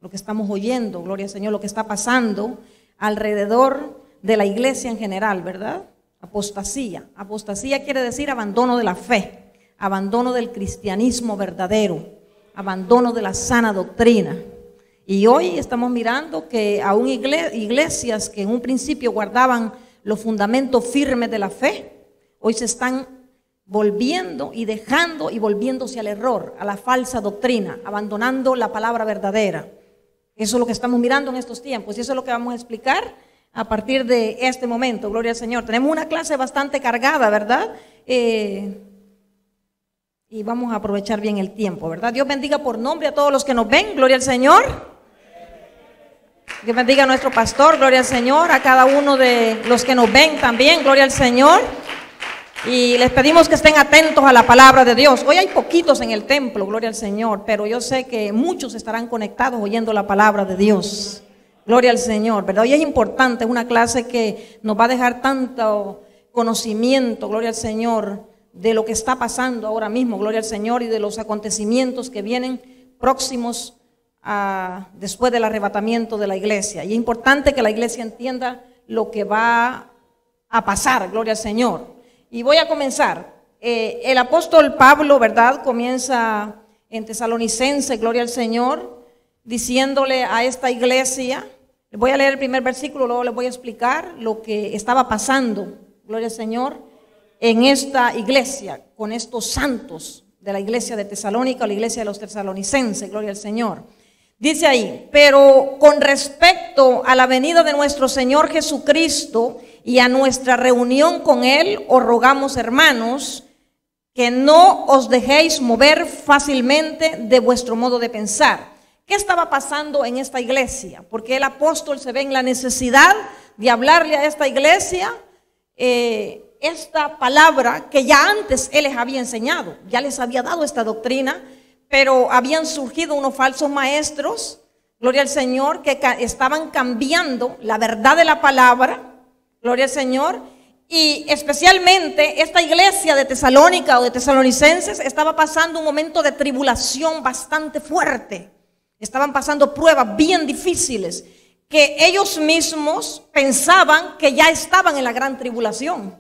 lo que estamos oyendo, gloria al Señor, lo que está pasando alrededor de la iglesia en general, ¿verdad? Apostasía. Apostasía quiere decir abandono de la fe, abandono del cristianismo verdadero, abandono de la sana doctrina. Y hoy estamos mirando que aún iglesias que en un principio guardaban los fundamentos firmes de la fe, hoy se están volviendo y dejando y volviéndose al error, a la falsa doctrina, abandonando la palabra verdadera. Eso es lo que estamos mirando en estos tiempos y eso es lo que vamos a explicar a partir de este momento. Gloria al Señor. Tenemos una clase bastante cargada, ¿verdad? Y vamos a aprovechar bien el tiempo, ¿verdad? Dios bendiga por nombre a todos los que nos ven. Gloria al Señor. Dios bendiga a nuestro pastor. Gloria al Señor. A cada uno de los que nos ven también. Gloria al Señor. Y les pedimos que estén atentos a la palabra de Dios. Hoy hay poquitos en el templo, gloria al Señor, pero yo sé que muchos estarán conectados oyendo la palabra de Dios. Gloria al Señor, ¿verdad? Hoy es importante, una clase que nos va a dejar tanto conocimiento, gloria al Señor, de lo que está pasando ahora mismo, gloria al Señor, y de los acontecimientos que vienen próximos después del arrebatamiento de la iglesia. Y es importante que la iglesia entienda lo que va a pasar, gloria al Señor. Y voy a comenzar. El apóstol Pablo, ¿verdad? Comienza en Tesalonicenses, gloria al Señor, diciéndole a esta iglesia. Voy a leer el primer versículo, luego les voy a explicar lo que estaba pasando, gloria al Señor, en esta iglesia, con estos santos de la iglesia de Tesalónica, o la iglesia de los tesalonicenses, gloria al Señor. Dice ahí: pero con respecto a la venida de nuestro Señor Jesucristo y a nuestra reunión con Él, os rogamos, hermanos, que no os dejéis mover fácilmente de vuestro modo de pensar. ¿Qué estaba pasando en esta iglesia? Porque el apóstol se ve en la necesidad de hablarle a esta iglesia esta palabra que ya antes él les había enseñado, ya les había dado esta doctrina, pero habían surgido unos falsos maestros, gloria al Señor, que estaban cambiando la verdad de la palabra, gloria al Señor, y especialmente esta iglesia de Tesalónica o de Tesalonicenses estaba pasando un momento de tribulación bastante fuerte. Estaban pasando pruebas bien difíciles que ellos mismos pensaban que ya estaban en la gran tribulación.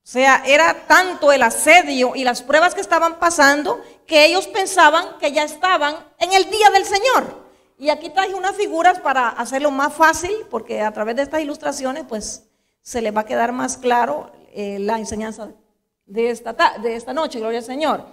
O sea, era tanto el asedio y las pruebas que estaban pasando que ellos pensaban que ya estaban en el día del Señor. Y aquí traje unas figuras para hacerlo más fácil, porque a través de estas ilustraciones pues se les va a quedar más claro la enseñanza de esta noche, gloria al Señor.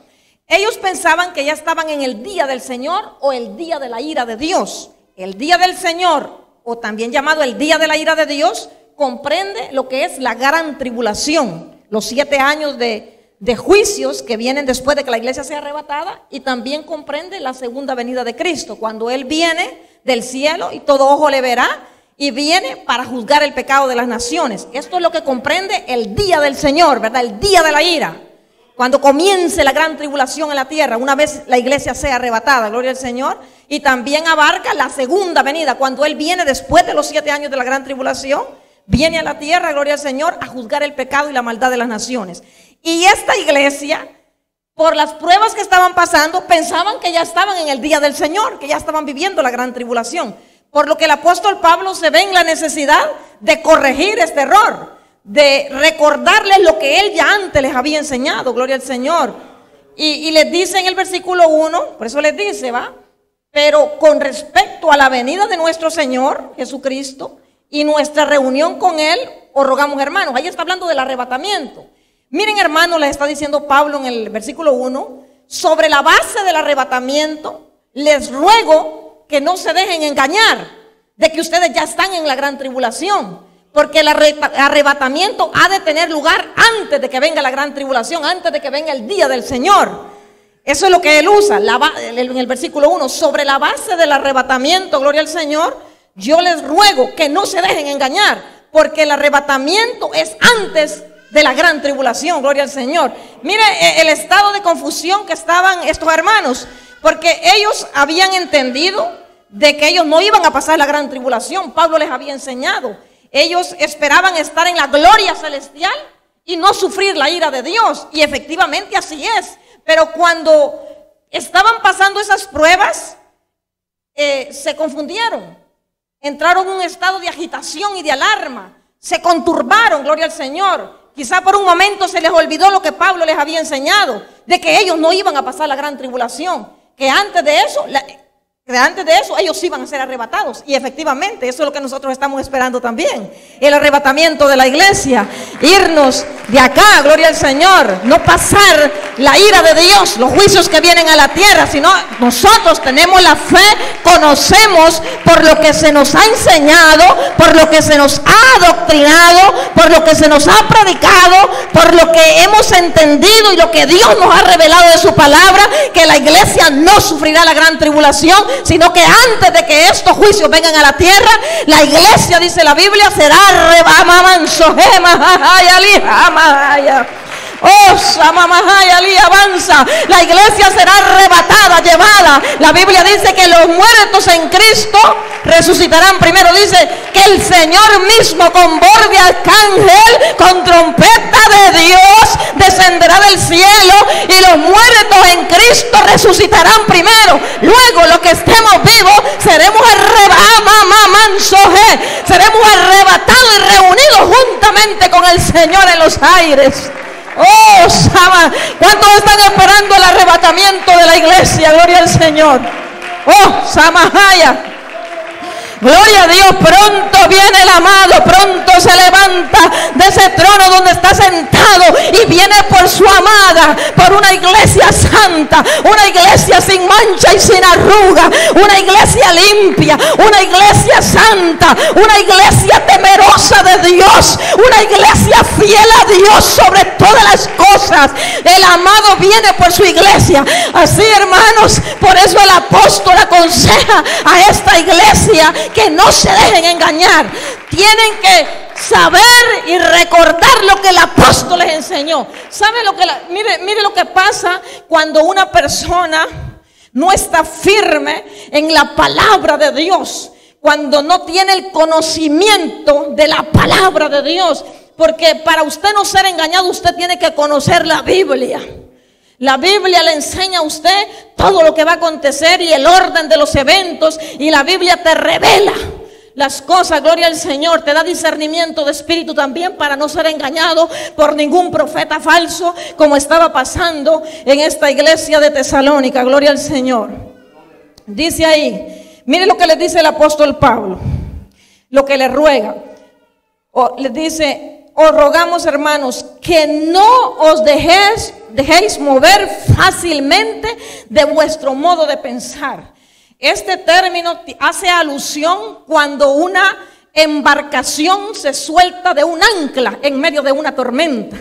Ellos pensaban que ya estaban en el día del Señor o el día de la ira de Dios. El día del Señor, o también llamado el día de la ira de Dios, comprende lo que es la gran tribulación, los 7 años de juicios que vienen después de que la iglesia sea arrebatada, y también comprende la segunda venida de Cristo, cuando Él viene del cielo y todo ojo le verá, y viene para juzgar el pecado de las naciones. Esto es lo que comprende el día del Señor, ¿verdad? El día de la ira. Cuando comience la gran tribulación en la tierra, una vez la iglesia sea arrebatada, gloria al Señor, y también abarca la segunda venida, cuando Él viene después de los 7 años de la gran tribulación, viene a la tierra, gloria al Señor, a juzgar el pecado y la maldad de las naciones. Y esta iglesia, por las pruebas que estaban pasando, pensaban que ya estaban en el día del Señor, que ya estaban viviendo la gran tribulación. Por lo que el apóstol Pablo se ve en la necesidad de corregir este error, de recordarles lo que él ya antes les había enseñado, gloria al Señor. Y les dice en el versículo 1, por eso les dice, pero con respecto a la venida de nuestro Señor Jesucristo y nuestra reunión con Él, os rogamos, hermanos. Ahí está hablando del arrebatamiento. Miren, hermanos, les está diciendo Pablo en el versículo 1, sobre la base del arrebatamiento, les ruego que no se dejen engañar de que ustedes ya están en la gran tribulación. Porque el arrebatamiento ha de tener lugar antes de que venga la gran tribulación, antes de que venga el día del Señor. Eso es lo que él usa en el versículo 1. Sobre la base del arrebatamiento, gloria al Señor, yo les ruego que no se dejen engañar, porque el arrebatamiento es antes de la gran tribulación, gloria al Señor. Mire el estado de confusión que estaban estos hermanos, porque ellos habían entendido de que ellos no iban a pasar la gran tribulación. Pablo les había enseñado. Ellos esperaban estar en la gloria celestial y no sufrir la ira de Dios. Y efectivamente así es. Pero cuando estaban pasando esas pruebas, se confundieron, entraron en un estado de agitación y de alarma, se conturbaron, gloria al Señor. Quizá por un momento se les olvidó lo que Pablo les había enseñado, de que ellos no iban a pasar la gran tribulación, que antes de eso ellos iban a ser arrebatados. Y efectivamente, eso es lo que nosotros estamos esperando también. El arrebatamiento de la iglesia. Irnos de acá, gloria al Señor. No pasar la ira de Dios, los juicios que vienen a la tierra, sino nosotros tenemos la fe, conocemos por lo que se nos ha enseñado, por lo que se nos ha adoctrinado, por lo que se nos ha predicado, por lo que hemos entendido y lo que Dios nos ha revelado de su palabra, que la iglesia no sufrirá la gran tribulación, sino que antes de que estos juicios vengan a la tierra, la iglesia, dice la Biblia, será avanza. La iglesia será arrebatada, llevada. La Biblia dice que los muertos en Cristo resucitarán primero. Dice que el Señor mismo con voz de arcángel, con trompeta de Dios, descenderá del cielo y los muertos en Cristo resucitarán primero. Luego los que estemos vivos seremos arrebatados y reunidos juntamente con el Señor en los aires. Oh, Sama, ¿cuántos están esperando el arrebatamiento de la iglesia? Gloria al Señor. Oh, Samahaya. Gloria a Dios, pronto viene el amado, pronto se levanta de ese trono donde está sentado y viene por su amada, por una iglesia santa, una iglesia sin mancha y sin arruga, una iglesia limpia, una iglesia santa, una iglesia temerosa de Dios, una iglesia fiel a Dios sobre todas las cosas. El amado viene por su iglesia. Así, hermanos, por eso el apóstol aconseja a esta iglesia que no se dejen engañar. Tienen que saber y recordar lo que el apóstol les enseñó. ¿Sabe lo que mire lo que pasa cuando una persona no está firme en la palabra de Dios, cuando no tiene el conocimiento de la palabra de Dios? Porque para usted no ser engañado, usted tiene que conocer la Biblia. La Biblia le enseña a usted todo lo que va a acontecer y el orden de los eventos, y la Biblia te revela las cosas, gloria al Señor, te da discernimiento de espíritu también para no ser engañado por ningún profeta falso, como estaba pasando en esta iglesia de Tesalónica, gloria al Señor. Dice ahí, mire lo que le dice el apóstol Pablo, lo que le ruega, le dice: os rogamos, hermanos, que no os dejéis mover fácilmente de vuestro modo de pensar. Este término hace alusión cuando una embarcación se suelta de un ancla en medio de una tormenta.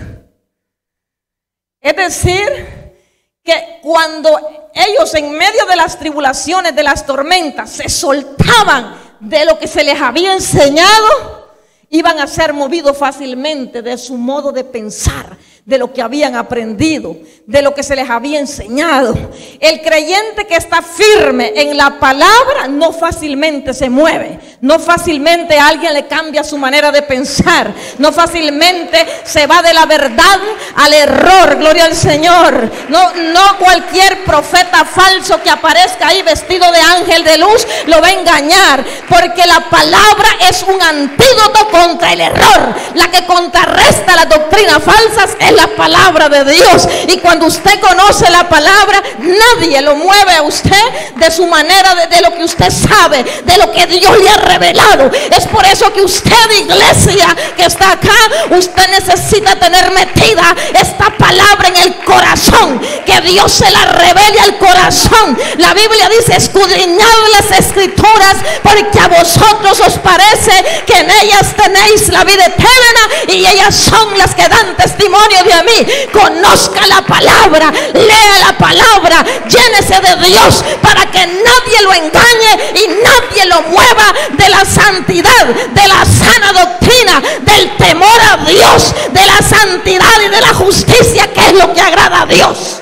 Es decir, que cuando ellos en medio de las tribulaciones, de las tormentas, se soltaban de lo que se les había enseñado, iban a ser movidos fácilmente de su modo de pensar, de lo que habían aprendido, de lo que se les había enseñado. El creyente que está firme en la palabra no fácilmente se mueve, no fácilmente alguien le cambia su manera de pensar, no fácilmente se va de la verdad al error, gloria al Señor. No cualquier profeta falso que aparezca ahí vestido de ángel de luz lo va a engañar, porque la palabra es un antídoto contra el error. La que contrarresta las doctrinas falsas es la palabra de Dios. Y cuando usted conoce la palabra, nadie lo mueve a usted de su manera, de lo que usted sabe, de lo que Dios le ha revelado. Es por eso que usted, iglesia que está acá, usted necesita tener metida esta palabra en el corazón, que Dios se la revele al corazón. La Biblia dice: escudriñad las escrituras, porque a vosotros os parece que en ellas tenéis la vida eterna, y ellas son las que dan testimonio de mí. Conozca la palabra, lea la palabra, llénese de Dios, para que nadie lo engañe y nadie lo mueva de la santidad, de la sana doctrina, del temor a Dios, de la santidad y de la justicia, que es lo que agrada a Dios.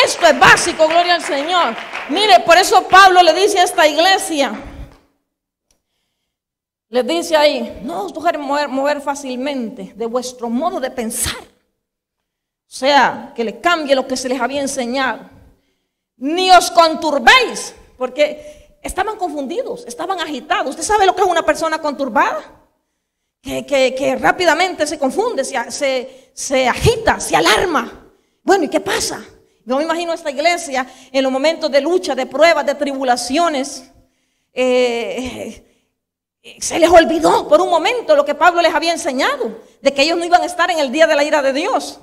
Esto es básico, gloria al Señor. Mire, por eso Pablo le dice a esta iglesia, les dice ahí: no os dejen mover fácilmente de vuestro modo de pensar. O sea, que le cambie lo que se les había enseñado. ni os conturbéis, porque estaban confundidos, estaban agitados. ¿Usted sabe lo que es una persona conturbada? Que rápidamente se confunde, se agita, se alarma. Bueno, ¿y qué pasa? Yo me imagino esta iglesia en los momentos de lucha, de pruebas, de tribulaciones. Se les olvidó por un momento lo que Pablo les había enseñado, de que ellos no iban a estar en el día de la ira de Dios.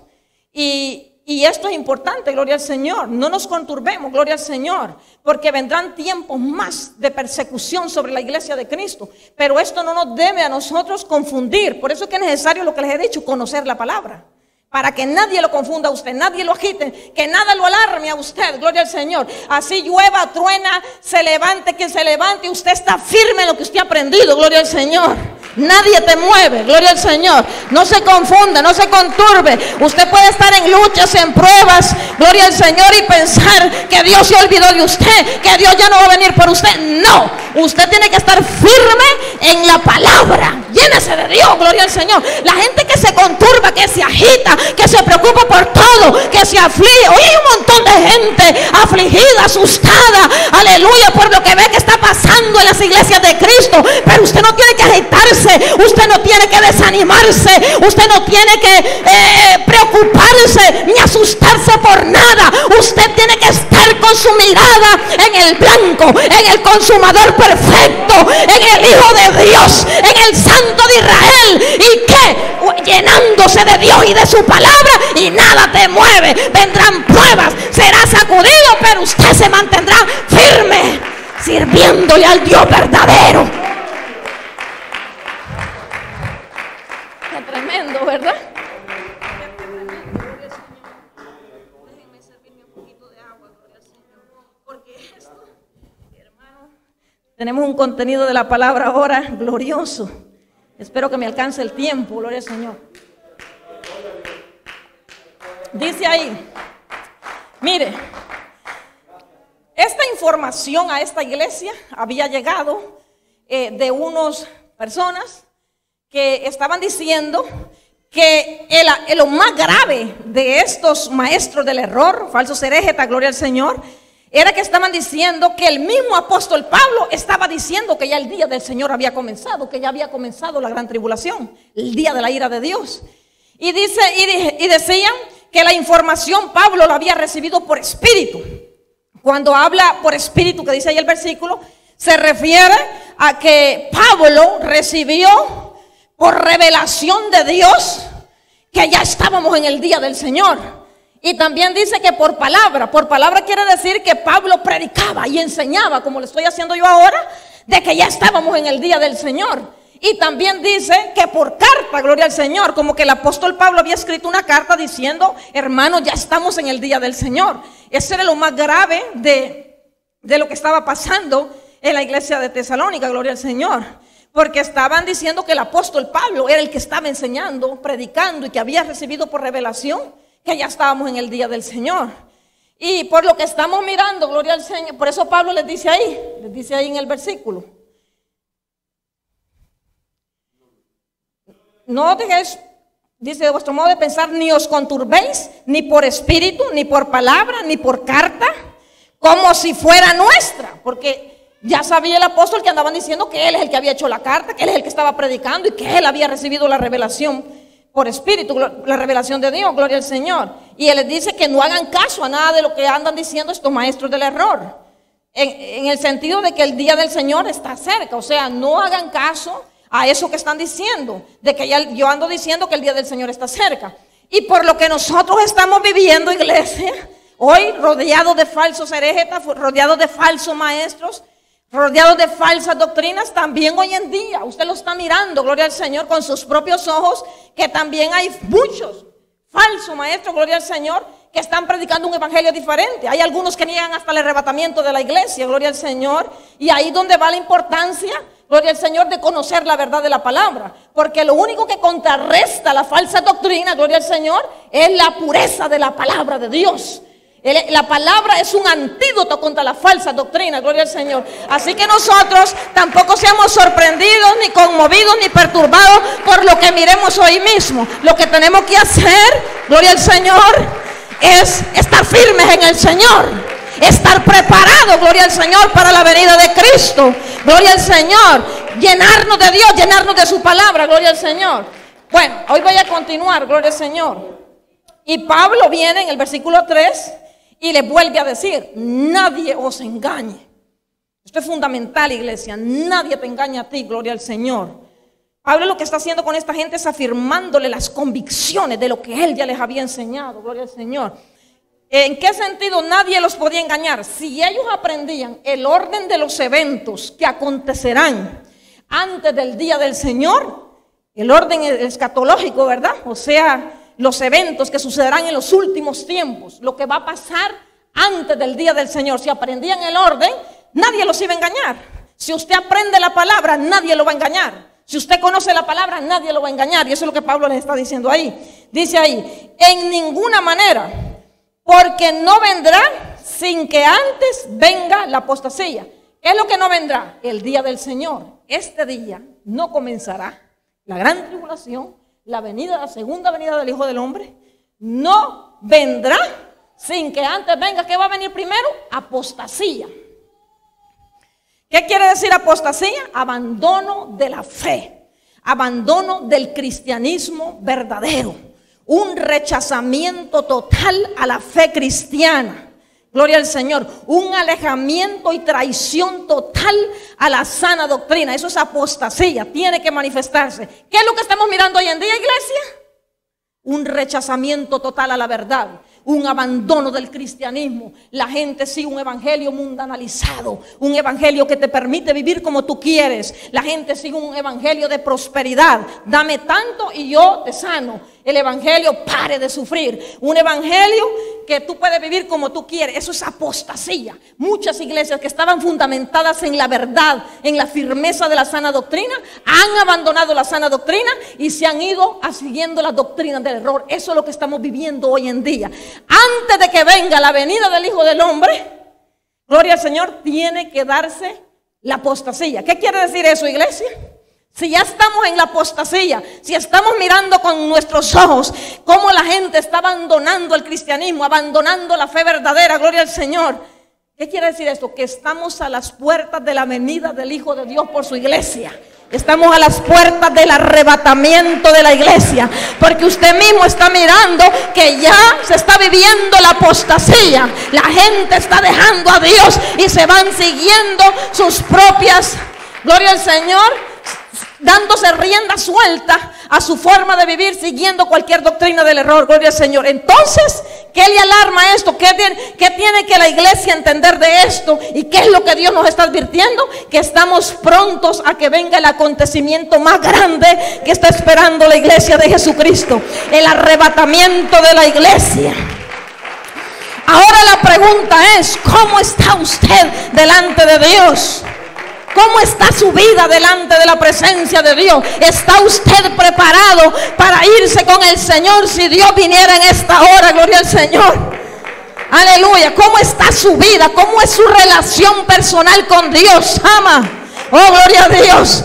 Y esto es importante, gloria al Señor. No nos conturbemos, gloria al Señor, porque vendrán tiempos más de persecución sobre la iglesia de Cristo. Pero esto no nos debe a nosotros confundir. Por eso es que es necesario lo que les he dicho, conocer la palabra. Para que nadie lo confunda a usted, nadie lo agite, que nada lo alarme a usted, gloria al Señor. Así llueva, truena, se levante quien se levante, usted está firme en lo que usted ha aprendido, gloria al Señor. Nadie te mueve, gloria al Señor. No se confunda, no se conturbe. Usted puede estar en luchas, en pruebas, gloria al Señor, y pensar que Dios se olvidó de usted, que Dios ya no va a venir por usted. No, usted tiene que estar firme en la palabra. Llénese de Dios, gloria al Señor. La gente que se conturba, que se agita, que se preocupa por todo, que se aflige. Hoy hay un montón de gente afligida, asustada, aleluya, por lo que ve que está pasando en las iglesias de Cristo. Pero usted no tiene que agitarse, usted no tiene que desanimarse, usted no tiene que preocuparse ni asustarse por nada. Usted tiene que estar con su mirada en el blanco, en el consumador perfecto, en el Hijo de Dios, en el Santo de Israel. ¿Y qué? Llenándose de Dios y de su palabra, y nada te mueve. Vendrán pruebas, será sacudido, pero usted se mantendrá firme, sirviéndole al Dios verdadero. Qué tremendo, ¿verdad? Qué tremendo, gloria al Señor. Déjenme servirme un poquito de agua, gloria al Señor, porque esto, hermano, tenemos un contenido de la palabra ahora glorioso. Espero que me alcance el tiempo, gloria al Señor. Dice ahí, mire, esta información a esta iglesia había llegado de unas personas que estaban diciendo que lo más grave de estos maestros del error, falsos herejes, gloria al Señor, era que estaban diciendo que el mismo apóstol Pablo estaba diciendo que ya el día del Señor había comenzado, que ya había comenzado la gran tribulación, el día de la ira de Dios. Y decían que la información Pablo la había recibido por espíritu. Cuando habla por espíritu, que dice ahí el versículo, se refiere a que Pablo recibió por revelación de Dios que ya estábamos en el día del Señor. Y también dice que por palabra quiere decir que Pablo predicaba y enseñaba, como lo estoy haciendo yo ahora, de que ya estábamos en el día del Señor. Y también dice que por carta, gloria al Señor, como que el apóstol Pablo había escrito una carta diciendo, hermanos, ya estamos en el día del Señor. Ese era lo más grave de lo que estaba pasando en la iglesia de Tesalónica, gloria al Señor. Porque estaban diciendo que el apóstol Pablo era el que estaba enseñando, predicando, y que había recibido por revelación que ya estábamos en el día del Señor. Y por lo que estamos mirando, gloria al Señor, por eso Pablo les dice ahí en el versículo, no dejéis, dice, de vuestro modo de pensar, ni os conturbéis, ni por espíritu, ni por palabra, ni por carta, como si fuera nuestra. Porque ya sabía el apóstol que andaban diciendo que él es el que había hecho la carta, que él es el que estaba predicando y que él había recibido la revelación por espíritu, la revelación de Dios, gloria al Señor. Y él les dice que no hagan caso a nada de lo que andan diciendo estos maestros del error, en el sentido de que el día del Señor está cerca. O sea, no hagan caso a eso que están diciendo, de que yo ando diciendo que el día del Señor está cerca. Y por lo que nosotros estamos viviendo, iglesia, hoy rodeados de falsos herejes, rodeados de falsos maestros, rodeados de falsas doctrinas, también hoy en día usted lo está mirando, gloria al Señor, con sus propios ojos, que también hay muchos falsos maestros, gloria al Señor, que están predicando un evangelio diferente. Hay algunos que niegan hasta el arrebatamiento de la iglesia, gloria al Señor. Y ahí donde va la importancia, gloria al Señor, de conocer la verdad de la palabra. Porque lo único que contrarresta la falsa doctrina, gloria al Señor, es la pureza de la palabra de Dios. La palabra es un antídoto contra la falsa doctrina, gloria al Señor. Así que nosotros tampoco seamos sorprendidos, ni conmovidos, ni perturbados por lo que miremos hoy mismo. Lo que tenemos que hacer, gloria al Señor, es estar firmes en el Señor, estar preparado, gloria al Señor, para la venida de Cristo. Gloria al Señor. Llenarnos de Dios, llenarnos de su palabra, gloria al Señor. Bueno, hoy voy a continuar, gloria al Señor. Y Pablo viene en el versículo 3 y le vuelve a decir: nadie os engañe. Esto es fundamental, iglesia. Nadie te engaña a ti, gloria al Señor. Pablo lo que está haciendo con esta gente es afirmándole las convicciones de lo que él ya les había enseñado, gloria al Señor. ¿En qué sentido nadie los podía engañar? Si ellos aprendían el orden de los eventos que acontecerán antes del día del Señor, el orden escatológico, ¿verdad? O sea, los eventos que sucederán en los últimos tiempos, lo que va a pasar antes del día del Señor. Si aprendían el orden, nadie los iba a engañar. Si usted aprende la palabra, nadie lo va a engañar. Si usted conoce la palabra, nadie lo va a engañar. Y eso es lo que Pablo les está diciendo ahí. Dice ahí: en ninguna manera, porque no vendrá sin que antes venga la apostasía. ¿Qué es lo que no vendrá? El día del Señor. Este día no comenzará la gran tribulación, la segunda venida del Hijo del Hombre. No vendrá sin que antes venga. ¿Qué va a venir primero? Apostasía. ¿Qué quiere decir apostasía? Abandono de la fe, abandono del cristianismo verdadero, un rechazamiento total a la fe cristiana. Gloria al Señor. Un alejamiento y traición total a la sana doctrina. Eso es apostasía, tiene que manifestarse. ¿Qué es lo que estamos mirando hoy en día, iglesia? Un rechazamiento total a la verdad, un abandono del cristianismo. La gente sigue un evangelio mundanalizado, un evangelio que te permite vivir como tú quieres. La gente sigue un evangelio de prosperidad. Dame tanto y yo te sano. El evangelio pare de sufrir. Un evangelio que tú puedes vivir como tú quieres. Eso es apostasía. Muchas iglesias que estaban fundamentadas en la verdad, en la firmeza de la sana doctrina, han abandonado la sana doctrina y se han ido a siguiendo las doctrinas del error. Eso es lo que estamos viviendo hoy en día. Antes de que venga la venida del Hijo del Hombre, gloria al Señor, tiene que darse la apostasía. ¿Qué quiere decir eso, iglesia? Si ya estamos en la apostasía, si estamos mirando con nuestros ojos cómo la gente está abandonando el cristianismo, abandonando la fe verdadera, gloria al Señor. ¿Qué quiere decir esto? Que estamos a las puertas de la venida del Hijo de Dios por su iglesia. Estamos a las puertas del arrebatamiento de la iglesia, porque usted mismo está mirando que ya se está viviendo la apostasía. La gente está dejando a Dios y se van siguiendo sus propias, gloria al Señor, dándose rienda suelta a su forma de vivir, siguiendo cualquier doctrina del error, gloria al Señor. Entonces, ¿qué le alarma esto? ¿Qué tiene que la iglesia entender de esto? ¿Y qué es lo que Dios nos está advirtiendo? Que estamos prontos a que venga el acontecimiento más grande que está esperando la iglesia de Jesucristo, el arrebatamiento de la iglesia. Ahora la pregunta es: ¿cómo está usted delante de Dios? ¿Cómo está su vida delante de la presencia de Dios? ¿Está usted preparado para irse con el Señor si Dios viniera en esta hora? Gloria al Señor. Aleluya. ¿Cómo está su vida? ¿Cómo es su relación personal con Dios? Ama. Oh, gloria a Dios.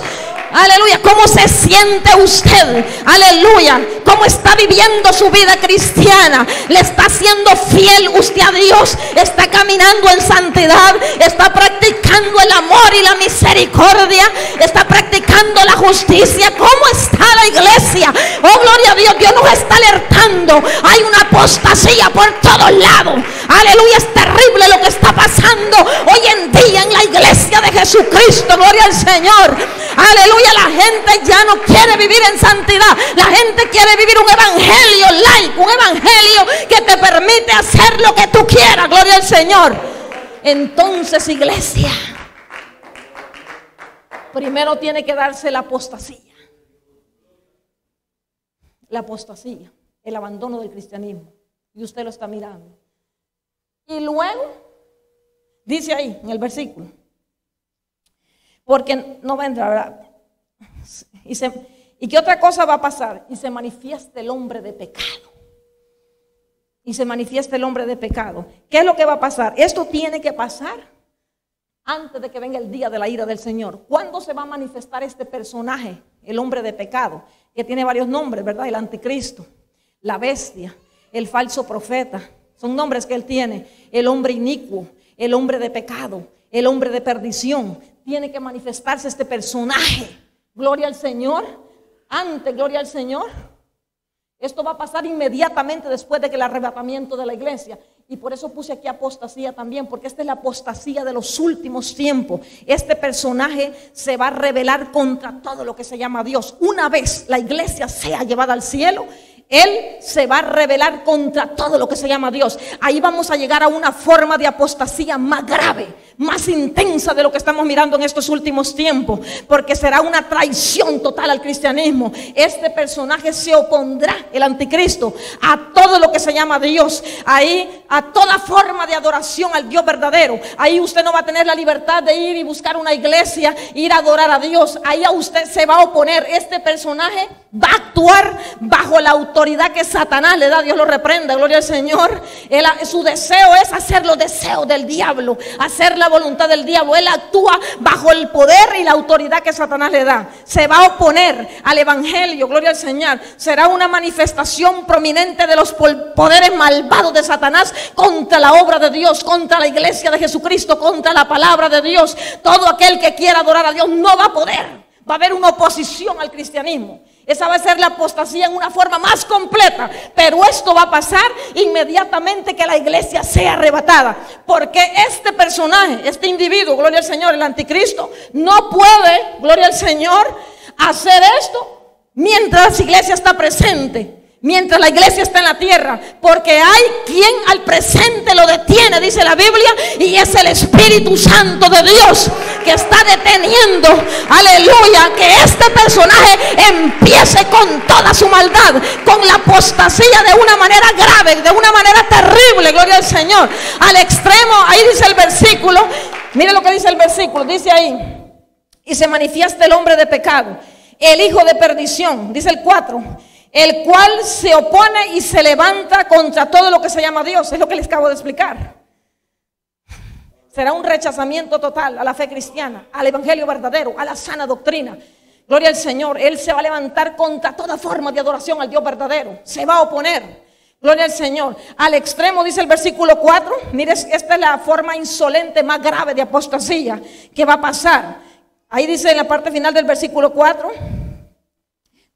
Aleluya. ¿Cómo se siente usted? Aleluya. ¿Cómo está viviendo su vida cristiana? ¿Le está siendo fiel usted a Dios? ¿Está caminando en santidad? ¿Está practicando el amor y la misericordia? ¿Está practicando la justicia? ¿Cómo está la iglesia? Oh, gloria a Dios. Dios nos está alertando. Hay una apostasía por todos lados. Aleluya. Es terrible lo que está pasando hoy en día en la iglesia de Jesucristo. Gloria al Señor. Aleluya. La gente ya no quiere vivir en santidad. La gente quiere vivir un evangelio laico, un evangelio que te permite hacer lo que tú quieras. Gloria al Señor. Entonces, iglesia, primero tiene que darse la apostasía. La apostasía, el abandono del cristianismo. Y usted lo está mirando. Y luego, dice ahí en el versículo: porque no vendrá, ¿verdad? ¿Y qué otra cosa va a pasar? Y se manifiesta el hombre de pecado. Y se manifiesta el hombre de pecado. ¿Qué es lo que va a pasar? Esto tiene que pasar antes de que venga el día de la ira del Señor. ¿Cuándo se va a manifestar este personaje, el hombre de pecado? Que tiene varios nombres, ¿verdad? El anticristo, la bestia, el falso profeta. Son nombres que él tiene. El hombre inicuo, el hombre de pecado, el hombre de perdición. Tiene que manifestarse este personaje. Gloria al Señor. Antes, gloria al Señor. Esto va a pasar inmediatamente después del arrebatamiento de la iglesia. Y por eso puse aquí apostasía también, porque esta es la apostasía de los últimos tiempos. Este personaje se va a rebelar contra todo lo que se llama Dios. Una vez la iglesia sea llevada al cielo, él se va a rebelar contra todo lo que se llama Dios. Ahí vamos a llegar a una forma de apostasía más grave, más intensa de lo que estamos mirando en estos últimos tiempos, porque será una traición total al cristianismo. Este personaje se opondrá, el anticristo, a todo lo que se llama Dios. Ahí a toda forma de adoración al Dios verdadero. Ahí usted no va a tener la libertad de ir y buscar una iglesia, ir a adorar a Dios. Ahí a usted se va a oponer. Este personaje va a actuar bajo la autoridad que Satanás le da. Dios lo reprenda, gloria al Señor. Su deseo es hacer los deseos del diablo, hacer la voluntad del diablo. Él actúa bajo el poder y la autoridad que Satanás le da. Se va a oponer al evangelio, gloria al Señor. Será una manifestación prominente de los poderes malvados de Satanás contra la obra de Dios, contra la iglesia de Jesucristo, contra la palabra de Dios. Todo aquel que quiera adorar a Dios no va a poder. Va a haber una oposición al cristianismo. Esa va a ser la apostasía en una forma más completa. Pero esto va a pasar inmediatamente que la iglesia sea arrebatada. Porque este personaje, este individuo, gloria al Señor, el anticristo, no puede, gloria al Señor, hacer esto mientras la iglesia está presente. Mientras la iglesia está en la tierra, porque hay quien al presente lo detiene, dice la Biblia, y es el Espíritu Santo de Dios que está deteniendo, aleluya, que este personaje empiece con toda su maldad, con la apostasía de una manera grave, de una manera terrible, gloria al Señor, al extremo. Ahí dice el versículo, mire lo que dice el versículo, dice ahí: y se manifiesta el hombre de pecado, el hijo de perdición, dice el 4, el cual se opone y se levanta contra todo lo que se llama Dios. Es lo que les acabo de explicar. Será un rechazamiento total a la fe cristiana, al evangelio verdadero, a la sana doctrina. Gloria al Señor. Él se va a levantar contra toda forma de adoración al Dios verdadero. Se va a oponer. Gloria al Señor. Al extremo dice el versículo 4. Mire, esta es la forma insolente más grave de apostasía que va a pasar. Ahí dice en la parte final del versículo 4: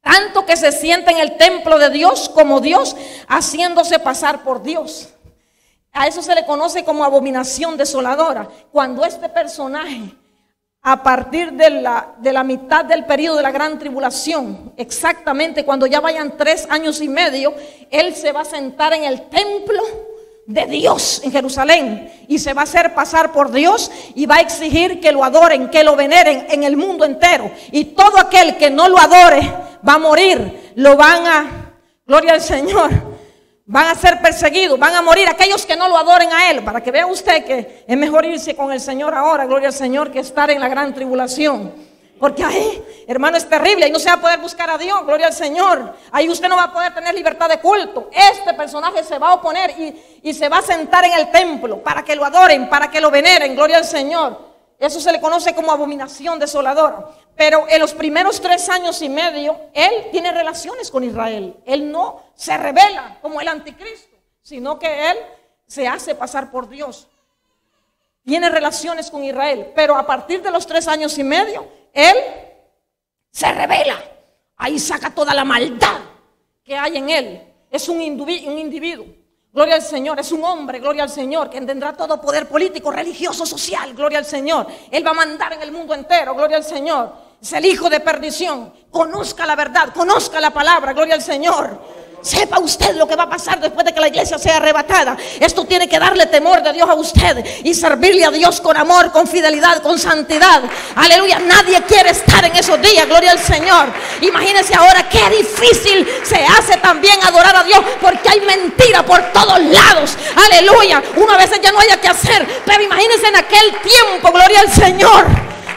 tanto que se sienta en el templo de Dios como Dios, haciéndose pasar por Dios. A eso se le conoce como abominación desoladora. Cuando este personaje, a partir de la mitad del periodo de la gran tribulación, exactamente cuando ya vayan 3 años y medio, él se va a sentar en el templo de Dios en Jerusalén y se va a hacer pasar por Dios y va a exigir que lo adoren, que lo veneren en el mundo entero. Y todo aquel que no lo adore va a morir, lo van a, gloria al Señor, van a ser perseguidos, van a morir aquellos que no lo adoren a Él. Para que vea usted que es mejor irse con el Señor ahora, gloria al Señor, que estar en la gran tribulación. Porque ahí, hermano, es terrible. Ahí no se va a poder buscar a Dios, gloria al Señor. Ahí usted no va a poder tener libertad de culto. Este personaje se va a oponer y se va a sentar en el templo para que lo adoren, para que lo veneren, gloria al Señor. Eso se le conoce como abominación desoladora. Pero en los primeros 3 años y medio, él tiene relaciones con Israel. Él no se revela como el anticristo, sino que él se hace pasar por Dios. Tiene relaciones con Israel. Pero a partir de los 3 años y medio, él se revela. Ahí saca toda la maldad que hay en él. Es un individuo. Gloria al Señor. Es un hombre, gloria al Señor, que tendrá todo poder político, religioso, social. Gloria al Señor. Él va a mandar en el mundo entero. Gloria al Señor. Es el hijo de perdición. Conozca la verdad, conozca la palabra. Gloria al Señor. Sepa usted lo que va a pasar después de que la iglesia sea arrebatada. Esto tiene que darle temor de Dios a usted y servirle a Dios con amor, con fidelidad, con santidad. Aleluya. Nadie quiere estar en esos días. Gloria al Señor. Imagínense ahora qué difícil se hace también adorar a Dios, porque hay mentira por todos lados. Aleluya. Una vez ya no haya que hacer. Pero imagínense en aquel tiempo, gloria al Señor,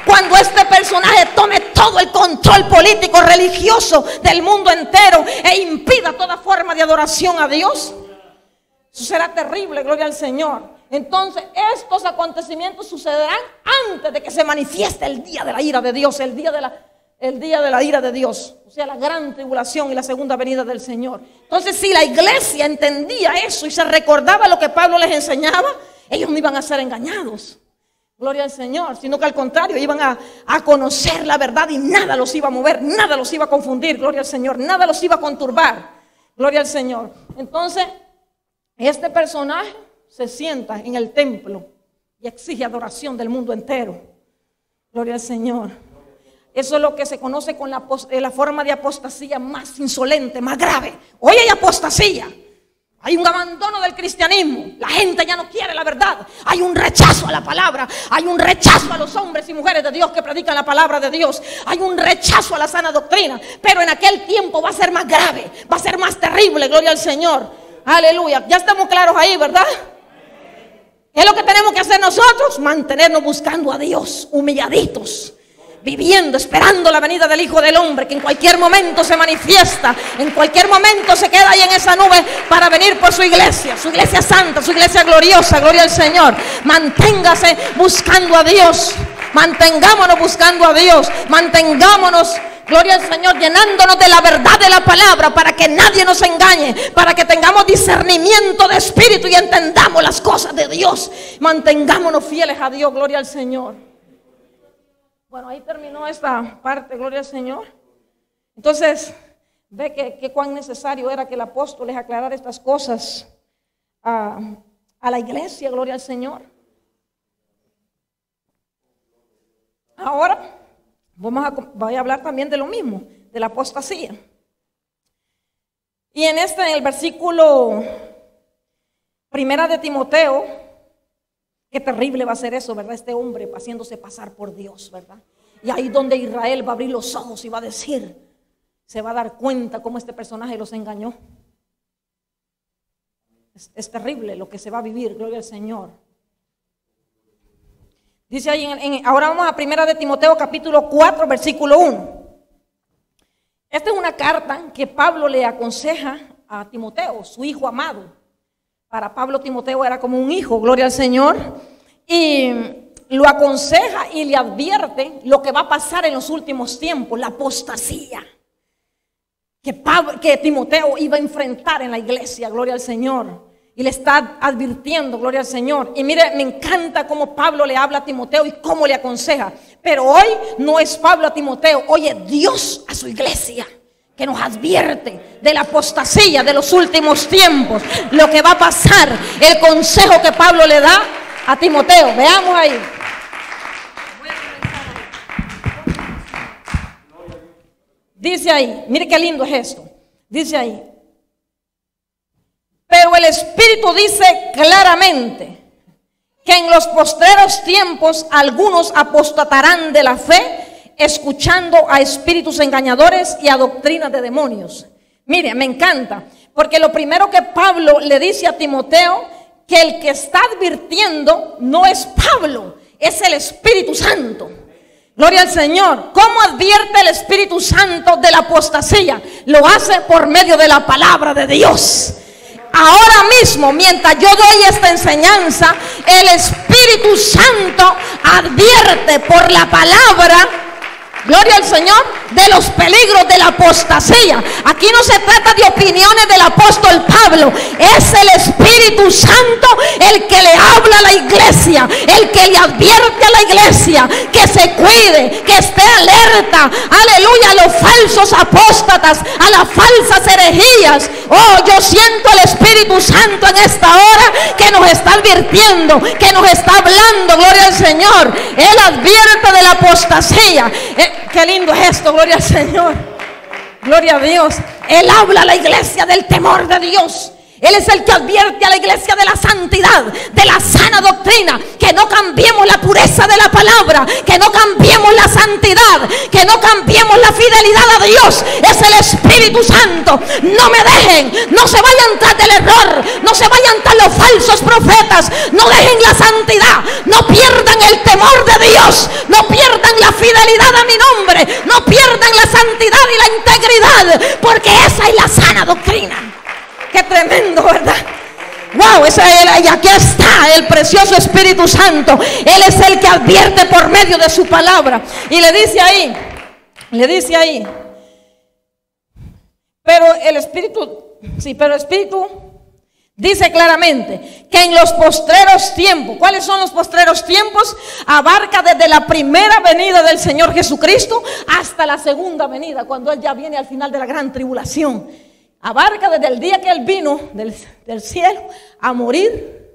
cuando este personaje tome todo el control político, religioso del mundo entero e impida toda forma de adoración a Dios. Eso será terrible, gloria al Señor. Entonces estos acontecimientos sucederán antes de que se manifieste el día de la ira de Dios, el día de la ira de Dios, o sea, la gran tribulación y la segunda venida del Señor. Entonces, si la iglesia entendía eso y se recordaba lo que Pablo les enseñaba, ellos no iban a ser engañados. Gloria al Señor, sino que al contrario, iban a conocer la verdad y nada los iba a mover, nada los iba a confundir, gloria al Señor, nada los iba a conturbar, gloria al Señor. Entonces, este personaje se sienta en el templo y exige adoración del mundo entero, gloria al Señor. Eso es lo que se conoce con la forma de apostasía más insolente, más grave. Hoy hay apostasía. Hay un abandono del cristianismo. La gente ya no quiere la verdad. Hay un rechazo a la palabra. Hay un rechazo a los hombres y mujeres de Dios que predican la palabra de Dios. Hay un rechazo a la sana doctrina. Pero en aquel tiempo va a ser más grave, va a ser más terrible, gloria al Señor. Aleluya. Ya estamos claros ahí, ¿verdad? ¿Qué es lo que tenemos que hacer nosotros? Mantenernos buscando a Dios, humilladitos, viviendo, esperando la venida del Hijo del Hombre, que en cualquier momento se manifiesta, en cualquier momento se queda ahí en esa nube para venir por su iglesia santa, su iglesia gloriosa, gloria al Señor. Manténgase buscando a Dios, mantengámonos buscando a Dios, mantengámonos, gloria al Señor, llenándonos de la verdad de la palabra para que nadie nos engañe, para que tengamos discernimiento de espíritu y entendamos las cosas de Dios. Mantengámonos fieles a Dios, gloria al Señor. Bueno, ahí terminó esta parte, gloria al Señor. Entonces, ve que cuán necesario era que el apóstol les aclarara estas cosas a la iglesia, gloria al Señor. Ahora, voy a hablar también de lo mismo, de la apostasía. Y en el versículo 1 de Timoteo, qué terrible va a ser eso, ¿verdad? Este hombre haciéndose pasar por Dios, ¿verdad? Y ahí donde Israel va a abrir los ojos y va a decir, se va a dar cuenta cómo este personaje los engañó. Es terrible lo que se va a vivir, gloria al Señor. Dice ahí, ahora vamos a 1 de Timoteo capítulo 4, versículo 1. Esta es una carta que Pablo le aconseja a Timoteo, su hijo amado. Para Pablo, Timoteo era como un hijo, gloria al Señor, y lo aconseja y le advierte lo que va a pasar en los últimos tiempos, la apostasía que Timoteo iba a enfrentar en la iglesia, gloria al Señor, y le está advirtiendo, gloria al Señor. Y mire, me encanta cómo Pablo le habla a Timoteo y cómo le aconseja, pero hoy no es Pablo a Timoteo, hoy es Dios a su iglesia, que nos advierte de la apostasía de los últimos tiempos, lo que va a pasar, el consejo que Pablo le da a Timoteo. Veamos ahí. Dice ahí, mire qué lindo es esto. Dice ahí, pero el Espíritu dice claramente que en los postreros tiempos algunos apostatarán de la fe, escuchando a espíritus engañadores y a doctrinas de demonios. Mire, me encanta, porque lo primero que Pablo le dice a Timoteo, que el que está advirtiendo no es Pablo, es el Espíritu Santo. Gloria al Señor. ¿Cómo advierte el Espíritu Santo de la apostasía? Lo hace por medio de la palabra de Dios. Ahora mismo, mientras yo doy esta enseñanza, el Espíritu Santo advierte por la palabra, gloria al Señor, de los peligros de la apostasía. Aquí no se trata de opiniones del apóstol Pablo, es el Espíritu Santo el que le habla a la iglesia, el que le advierte a la iglesia que se cuide, que esté alerta, aleluya, a los falsos apóstatas, a las falsas herejías. Oh, yo siento el Espíritu Santo en esta hora que nos está advirtiendo, que nos está hablando, gloria al Señor. Él advierte de la apostasía. Qué lindo es esto, gloria al Señor, gloria a Dios. Él habla a la iglesia del temor de Dios. Él es el que advierte a la iglesia de la santidad, de la sana doctrina, que no cambiemos la pureza de la palabra, que no cambiemos la santidad, que no cambiemos la fidelidad a Dios. Es el Espíritu Santo. No me dejen, no se vayan tras del error, no se vayan tras los falsos profetas, no dejen la santidad, no pierdan el temor de Dios, no pierdan la fidelidad a mi nombre, no pierdan la santidad y la integridad, porque esa es la sana doctrina. Qué tremendo, ¿verdad? Wow, y aquí está el precioso Espíritu Santo. Él es el que advierte por medio de su palabra. Y le dice ahí, pero el Espíritu Dice claramente que en los postreros tiempos, ¿cuáles son los postreros tiempos? Abarca desde la primera venida del Señor Jesucristo hasta la segunda venida, cuando Él ya viene al final de la gran tribulación. Abarca desde el día que Él vino del cielo a morir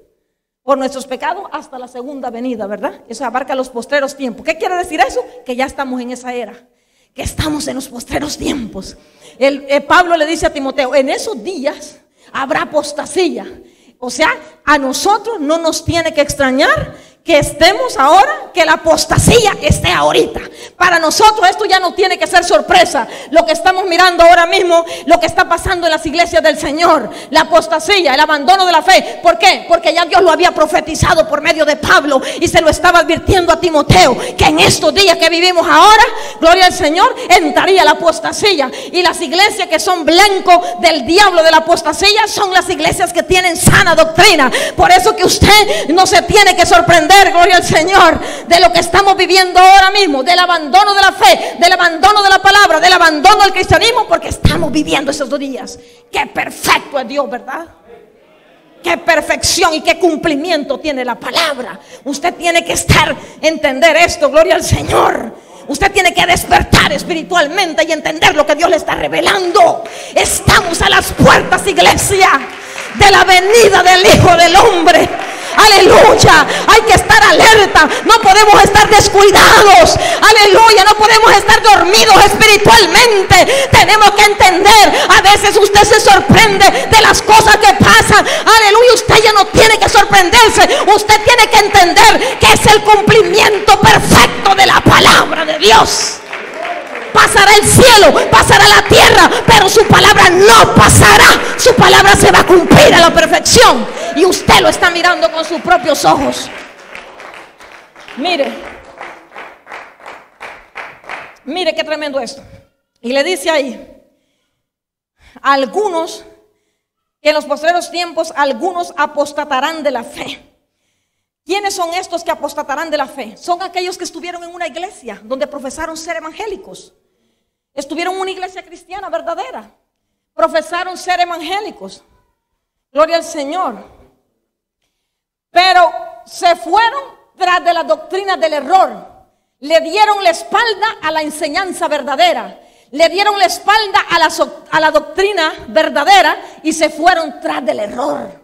por nuestros pecados hasta la segunda venida, ¿verdad? Eso abarca los postreros tiempos. ¿Qué quiere decir eso? Que ya estamos en esa era, que estamos en los postreros tiempos. Pablo le dice a Timoteo, en esos días habrá apostasía. O sea, a nosotros no nos tiene que extrañar que estemos ahora, que la apostasía esté ahorita. Para nosotros esto ya no tiene que ser sorpresa. Lo que estamos mirando ahora mismo, lo que está pasando en las iglesias del Señor, la apostasía, el abandono de la fe. ¿Por qué? Porque ya Dios lo había profetizado por medio de Pablo y se lo estaba advirtiendo a Timoteo, que en estos días que vivimos ahora, gloria al Señor, entraría la apostasía. Y las iglesias que son blanco del diablo de la apostasía son las iglesias que tienen sana doctrina. Por eso que usted no se tiene que sorprender, gloria al Señor, de lo que estamos viviendo ahora mismo, del abandono de la fe, del abandono de la palabra, del abandono del cristianismo, porque estamos viviendo esos 2 días. Qué perfecto es Dios, ¿verdad? Qué perfección y qué cumplimiento tiene la palabra. Usted tiene que entender esto, gloria al Señor. Usted tiene que despertar espiritualmente y entender lo que Dios le está revelando. Estamos a las puertas, iglesia, de la venida del Hijo del Hombre. Aleluya, hay que estar alerta, no podemos estar descuidados, aleluya, no podemos estar dormidos espiritualmente. Tenemos que entender, a veces usted se sorprende de las cosas que pasan, aleluya, usted ya no tiene que sorprenderse, usted tiene que entender que es el cumplimiento perfecto de la palabra de Dios. Pasará el cielo, pasará la tierra, pero su palabra no pasará. Su palabra se va a cumplir a la perfección. Y usted lo está mirando con sus propios ojos. Mire qué tremendo esto. Y le dice ahí, algunos, que en los postreros tiempos algunos apostatarán de la fe. ¿Quiénes son estos que apostatarán de la fe? Son aquellos que estuvieron en una iglesia donde profesaron ser evangélicos. Estuvieron en una iglesia cristiana verdadera. Profesaron ser evangélicos. Gloria al Señor. Pero se fueron tras de la doctrina del error. Le dieron la espalda a la enseñanza verdadera. Le dieron la espalda a la doctrina verdadera y se fueron tras del error.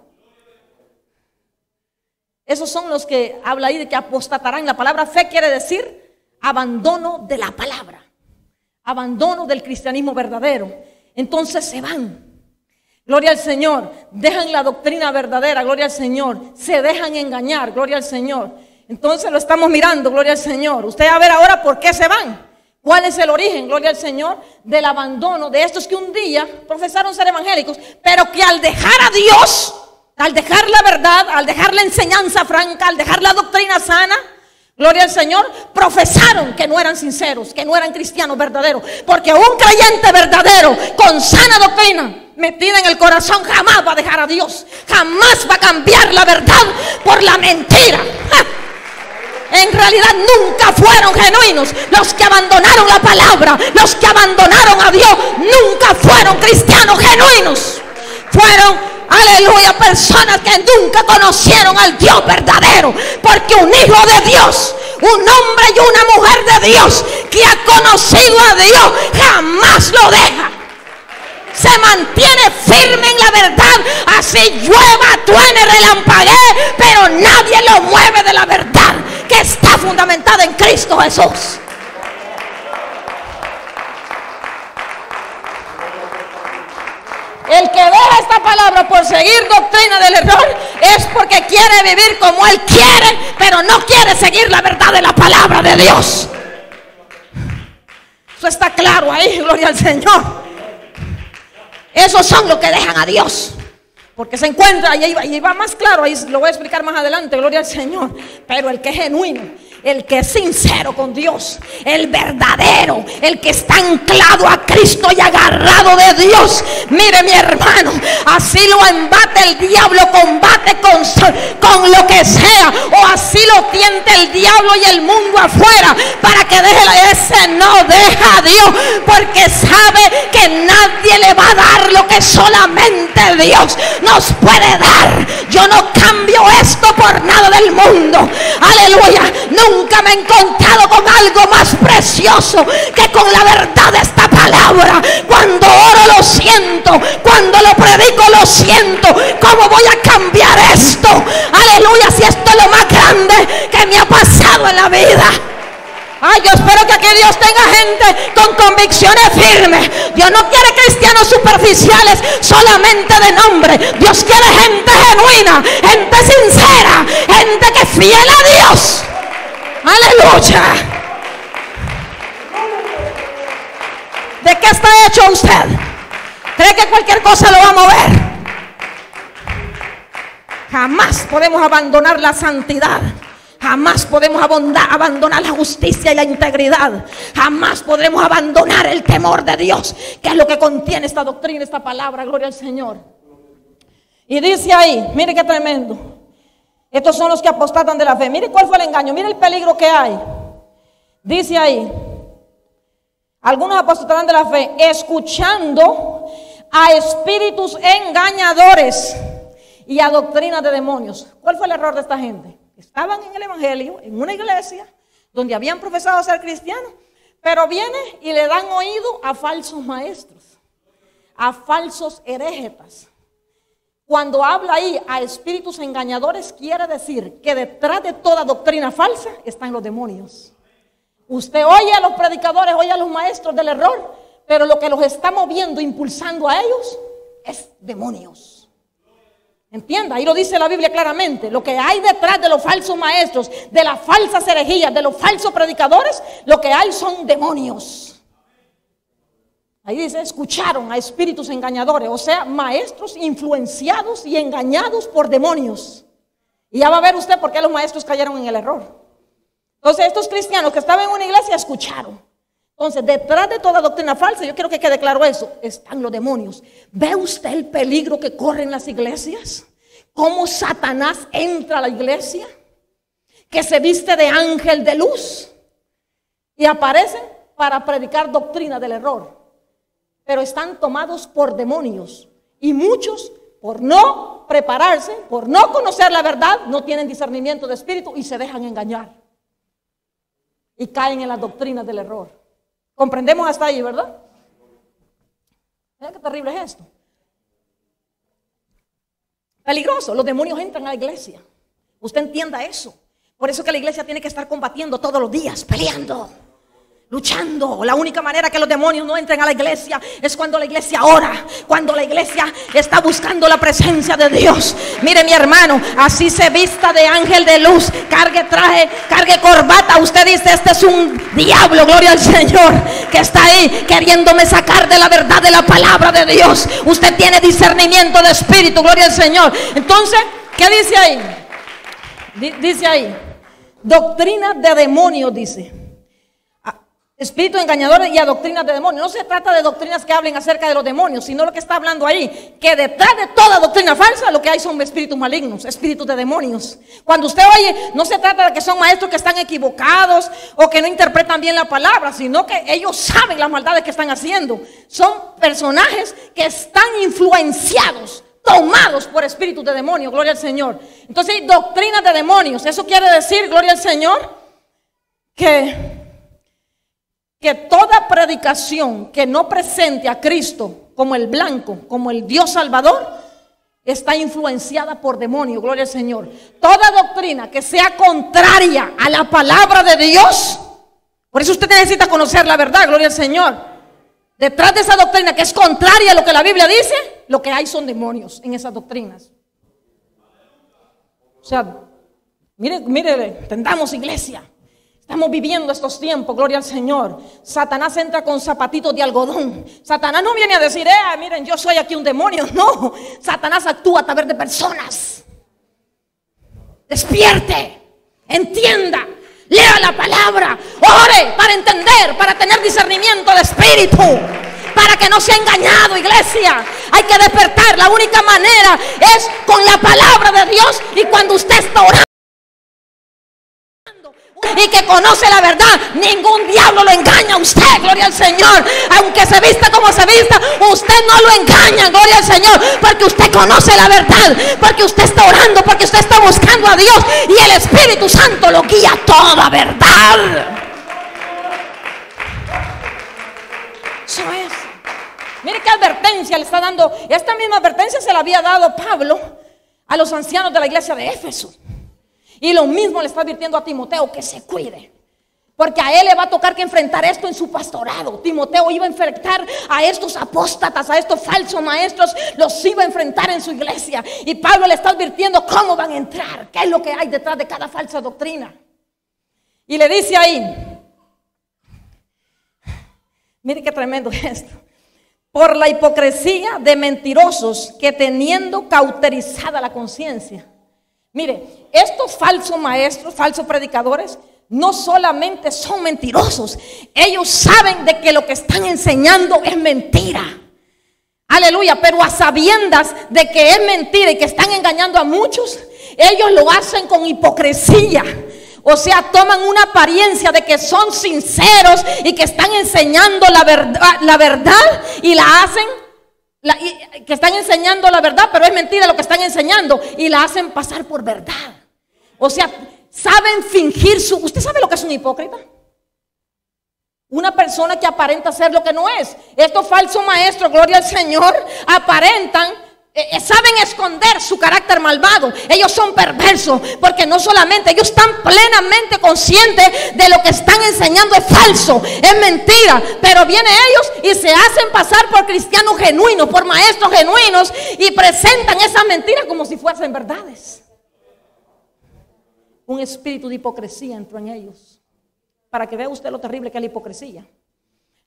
Esos son los que habla ahí de que apostatarán. La palabra fe quiere decir abandono de la palabra, abandono del cristianismo verdadero. Entonces se van. Gloria al Señor. Dejan la doctrina verdadera. Gloria al Señor. Se dejan engañar. Gloria al Señor. Entonces lo estamos mirando. Gloria al Señor. Usted va a ver ahora por qué se van. ¿Cuál es el origen? Gloria al Señor. Del abandono de estos que un día profesaron ser evangélicos, pero que al dejar a Dios, al dejar la verdad, al dejar la enseñanza franca, al dejar la doctrina sana, gloria al Señor, profesaron que no eran sinceros, que no eran cristianos verdaderos. Porque un creyente verdadero con sana doctrina metida en el corazón jamás va a dejar a Dios, jamás va a cambiar la verdad por la mentira. En realidad nunca fueron genuinos. Los que abandonaron la palabra, los que abandonaron a Dios, nunca fueron cristianos genuinos. Fueron, aleluya, personas que nunca conocieron al Dios verdadero. Porque un hijo de Dios, un hombre y una mujer de Dios que ha conocido a Dios, jamás lo deja. Se mantiene firme en la verdad. Así llueva, truene, relampaguee, pero nadie lo mueve de la verdad que está fundamentada en Cristo Jesús. El que deja esta palabra por seguir doctrina del error es porque quiere vivir como él quiere, pero no quiere seguir la verdad de la palabra de Dios. Eso está claro ahí, gloria al Señor. Esos son los que dejan a Dios. Porque se encuentra, y ahí va más claro, ahí lo voy a explicar más adelante, gloria al Señor. Pero el que es genuino, el que es sincero con Dios, el verdadero, el que está anclado a Cristo y agarrado de Dios. Mire, mi hermano, así lo embate el diablo, combate con lo que sea, o así lo tiente el diablo y el mundo afuera para que deje. Ese no deja a Dios, porque sabe que nadie le va a dar lo que solamente Dios nos puede dar. Yo no cambio esto por nada del mundo. Aleluya. Nunca me he encontrado con algo más precioso que con la verdad de esta palabra. Cuando oro lo siento, cuando lo predico lo siento. ¿Cómo voy a cambiar esto? Aleluya, si esto es lo más grande que me ha pasado en la vida. Ay, yo espero que aquí Dios tenga gente con convicciones firmes. Dios no quiere cristianos superficiales solamente de nombre. Dios quiere gente genuina, gente sincera, gente que es fiel a Dios. Aleluya. ¿De qué está hecho usted? ¿Cree que cualquier cosa lo va a mover? Jamás podemos abandonar la santidad. Jamás podemos abandonar la justicia y la integridad. Jamás podremos abandonar el temor de Dios, que es lo que contiene esta doctrina, esta palabra. Gloria al Señor. Y dice ahí, mire qué tremendo. Estos son los que apostatan de la fe. Mire cuál fue el engaño, mire el peligro que hay. Dice ahí, algunos apostatarán de la fe, escuchando a espíritus engañadores y a doctrinas de demonios. ¿Cuál fue el error de esta gente? Estaban en el evangelio, en una iglesia donde habían profesado ser cristianos, pero viene y le dan oído a falsos maestros, a falsos herejetas. Cuando habla ahí a espíritus engañadores, quiere decir que detrás de toda doctrina falsa están los demonios. Usted oye a los predicadores, oye a los maestros del error, pero lo que los está moviendo, impulsando a ellos, es demonios. Entienda, ahí lo dice la Biblia claramente. Lo que hay detrás de los falsos maestros, de las falsas herejías, de los falsos predicadores, lo que hay son demonios. Ahí dice, escucharon a espíritus engañadores, o sea, maestros influenciados y engañados por demonios. Y ya va a ver usted por qué los maestros cayeron en el error. Entonces estos cristianos que estaban en una iglesia escucharon. Entonces, detrás de toda doctrina falsa, yo quiero que quede claro eso, están los demonios. ¿Ve usted el peligro que corren las iglesias? ¿Cómo Satanás entra a la iglesia? Que se viste de ángel de luz y aparecen para predicar doctrina del error. Pero están tomados por demonios. Y muchos, por no prepararse, por no conocer la verdad, no tienen discernimiento de espíritu y se dejan engañar. Y caen en las doctrinas del error. Comprendemos hasta ahí, ¿verdad? Mira qué terrible es esto. Peligroso, los demonios entran a la iglesia. Usted entienda eso. Por eso que la iglesia tiene que estar combatiendo todos los días, peleando, luchando. La única manera que los demonios no entren a la iglesia es cuando la iglesia ora, cuando la iglesia está buscando la presencia de Dios. Mire, mi hermano, así se vista de ángel de luz, cargue traje, cargue corbata. Usted dice, este es un diablo, gloria al Señor, que está ahí queriéndome sacar de la verdad de la palabra de Dios. Usted tiene discernimiento de espíritu, gloria al Señor. Entonces, ¿qué dice ahí? Dice ahí, doctrina de demonios, dice. Espíritus engañadores y a doctrinas de demonios. No se trata de doctrinas que hablen acerca de los demonios, sino lo que está hablando ahí, que detrás de toda doctrina falsa lo que hay son espíritus malignos, espíritus de demonios. Cuando usted oye, no se trata de que son maestros que están equivocados o que no interpretan bien la palabra, sino que ellos saben las maldades que están haciendo. Son personajes que están influenciados, tomados por espíritus de demonios, gloria al Señor. Entonces, doctrinas de demonios, eso quiere decir, gloria al Señor, que toda predicación que no presente a Cristo como el blanco, como el Dios Salvador, está influenciada por demonios, gloria al Señor. Toda doctrina que sea contraria a la palabra de Dios, por eso usted necesita conocer la verdad, gloria al Señor. Detrás de esa doctrina que es contraria a lo que la Biblia dice, lo que hay son demonios en esas doctrinas. O sea, mire, tendamos iglesia. Estamos viviendo estos tiempos, gloria al Señor. Satanás entra con zapatitos de algodón. Satanás no viene a decir, miren, yo soy aquí un demonio. No, Satanás actúa a través de personas. Despierte, entienda. lea la palabra, ore para entender, para tener discernimiento de espíritu, para que no sea engañado, iglesia. Hay que despertar. La única manera es con la palabra de Dios, y cuando usted está orando y que conoce la verdad, ningún diablo lo engaña a usted, gloria al Señor. Aunque se vista como se vista, usted no lo engaña, gloria al Señor, porque usted conoce la verdad, porque usted está orando, porque usted está buscando a Dios, y el Espíritu Santo lo guía a toda verdad. Eso es. Mire qué advertencia le está dando. Esta misma advertencia se la había dado Pablo a los ancianos de la iglesia de Éfeso. Y lo mismo le está advirtiendo a Timoteo, que se cuide, porque a él le va a tocar que enfrentar esto en su pastorado. Timoteo iba a enfrentar a estos apóstatas, a estos falsos maestros, los iba a enfrentar en su iglesia. Y Pablo le está advirtiendo cómo van a entrar, qué es lo que hay detrás de cada falsa doctrina. Y le dice ahí, mire qué tremendo es esto: por la hipocresía de mentirosos que teniendo cauterizada la conciencia. Mire, estos falsos maestros, falsos predicadores, no solamente son mentirosos, ellos saben de que lo que están enseñando es mentira. Aleluya, pero a sabiendas de que es mentira y que están engañando a muchos, ellos lo hacen con hipocresía. O sea, toman una apariencia de que son sinceros y que están enseñando la verdad y la hacen, que están enseñando la verdad, pero es mentira lo que están enseñando, y la hacen pasar por verdad. O sea, saben fingir ¿Usted sabe lo que es un hipócrita? Una persona que aparenta ser lo que no es. Estos falsos maestros, gloria al Señor, aparentan, saben esconder su carácter malvado. Ellos son perversos, porque no solamente ellos están plenamente conscientes de lo que están enseñando es falso, es mentira, pero vienen ellos y se hacen pasar por cristianos genuinos, por maestros genuinos, y presentan esas mentiras como si fuesen verdades. Un espíritu de hipocresía entró en ellos, para que vea usted lo terrible que es la hipocresía.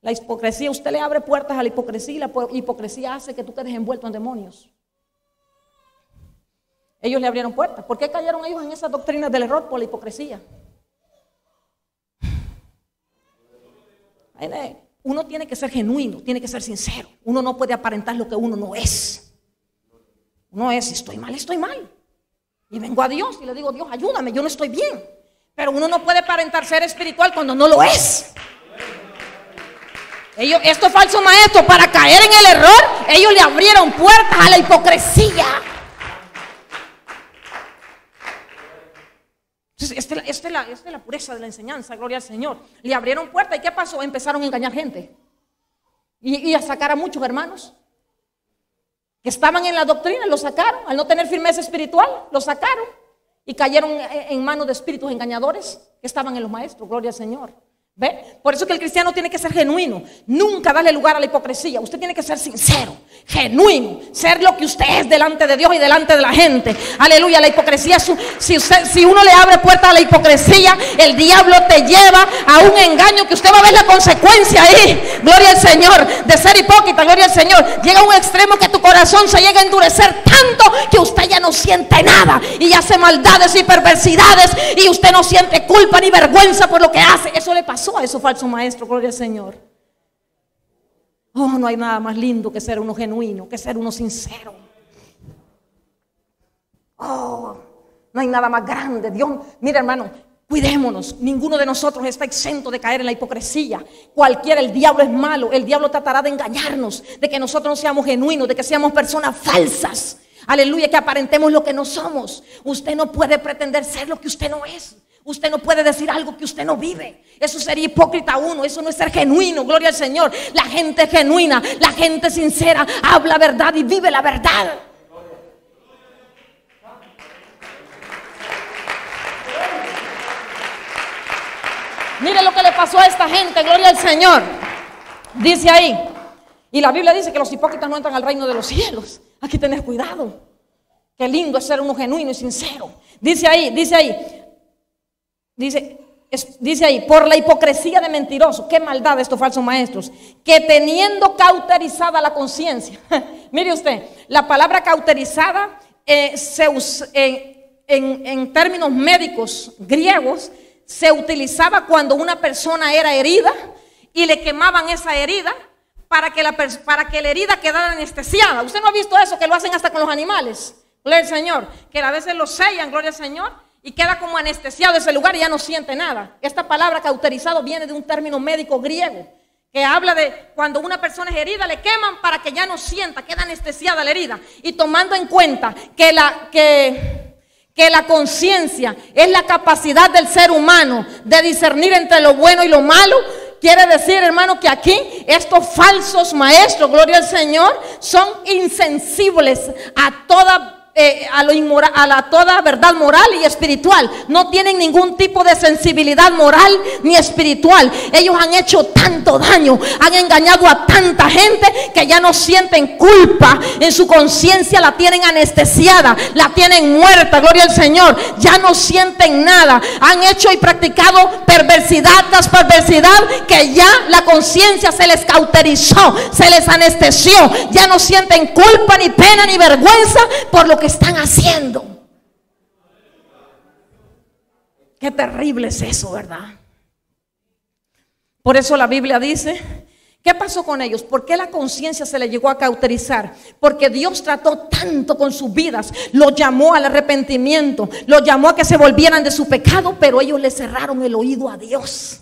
La hipocresía, usted le abre puertas a la hipocresía, y la hipocresía hace que tú quedes envuelto en demonios. Ellos le abrieron puertas. ¿Por qué cayeron ellos en esas doctrinas del error? Por la hipocresía. Uno tiene que ser genuino, tiene que ser sincero. Uno no puede aparentar lo que uno no es. Uno es, si estoy mal, estoy mal. Y vengo a Dios y le digo, Dios, ayúdame, yo no estoy bien. Pero uno no puede aparentar ser espiritual cuando no lo es. Estos falsos maestros, para caer en el error, ellos le abrieron puertas a la hipocresía. Esta es la pureza de la enseñanza, gloria al Señor. Le abrieron puertas, ¿y qué pasó? Empezaron a engañar gente y a sacar a muchos hermanos que estaban en la doctrina. Los sacaron, al no tener firmeza espiritual, los sacaron y cayeron en manos de espíritus engañadores que estaban en los maestros, gloria al Señor. ¿Ve? Por eso que el cristiano tiene que ser genuino, nunca darle lugar a la hipocresía. Usted tiene que ser sincero, genuino, ser lo que usted es delante de Dios y delante de la gente. Aleluya. La hipocresía, si uno le abre puerta a la hipocresía, el diablo te lleva a un engaño que usted va a ver la consecuencia ahí, gloria al Señor, de ser hipócrita, gloria al Señor. Llega a un extremo que tu corazón se llega a endurecer tanto que usted ya no siente nada y hace maldades y perversidades, y usted no siente culpa ni vergüenza por lo que hace. Eso le pasó a esos falsos maestros, gloria al Señor. Oh, no hay nada más lindo que ser uno genuino, que ser uno sincero. Oh, no hay nada más grande. Dios, mira, hermano, cuidémonos. Ninguno de nosotros está exento de caer en la hipocresía. El diablo es malo. El diablo tratará de engañarnos, de que nosotros no seamos genuinos, de que seamos personas falsas. Aleluya, que aparentemos lo que no somos. Usted no puede pretender ser lo que usted no es. Usted no puede decir algo que usted no vive. Eso sería hipócrita uno. Eso no es ser genuino, gloria al Señor. La gente genuina, la gente sincera, habla verdad y vive la verdad. Mire lo que le pasó a esta gente, gloria al Señor. Dice ahí, y la Biblia dice que los hipócritas no entran al reino de los cielos. Hay que tener cuidado. Qué lindo es ser uno genuino y sincero. Dice ahí, por la hipocresía de mentirosos. Qué maldad de estos falsos maestros, que teniendo cauterizada la conciencia. Mire usted, la palabra cauterizada se usa en términos médicos griegos, se utilizaba cuando una persona era herida y le quemaban esa herida para que la herida quedara anestesiada. Usted no ha visto eso, que lo hacen hasta con los animales. Gloria al Señor. Que a veces lo sellan, gloria al Señor, y queda como anestesiado ese lugar y ya no siente nada. Esta palabra cauterizado viene de un término médico griego que habla de cuando una persona es herida, le queman para que ya no sienta, queda anestesiada la herida. Y tomando en cuenta que la conciencia es la capacidad del ser humano de discernir entre lo bueno y lo malo, quiere decir, hermano, que aquí estos falsos maestros, gloria al Señor, son insensibles a toda toda verdad moral y espiritual. No tienen ningún tipo de sensibilidad moral ni espiritual. Ellos han hecho tanto daño, han engañado a tanta gente que ya no sienten culpa. En su conciencia la tienen anestesiada, la tienen muerta, gloria al Señor. Ya no sienten nada. Han hecho y practicado perversidad tras perversidad, que ya la conciencia se les cauterizó, se les anestesió. Ya no sienten culpa, ni pena, ni vergüenza por lo que están haciendo. Qué terrible es eso, ¿verdad? Por eso la Biblia dice, ¿qué pasó con ellos? ¿Por qué la conciencia se les llegó a cauterizar? Porque Dios trató tanto con sus vidas, los llamó al arrepentimiento, los llamó a que se volvieran de su pecado, pero ellos le cerraron el oído a Dios.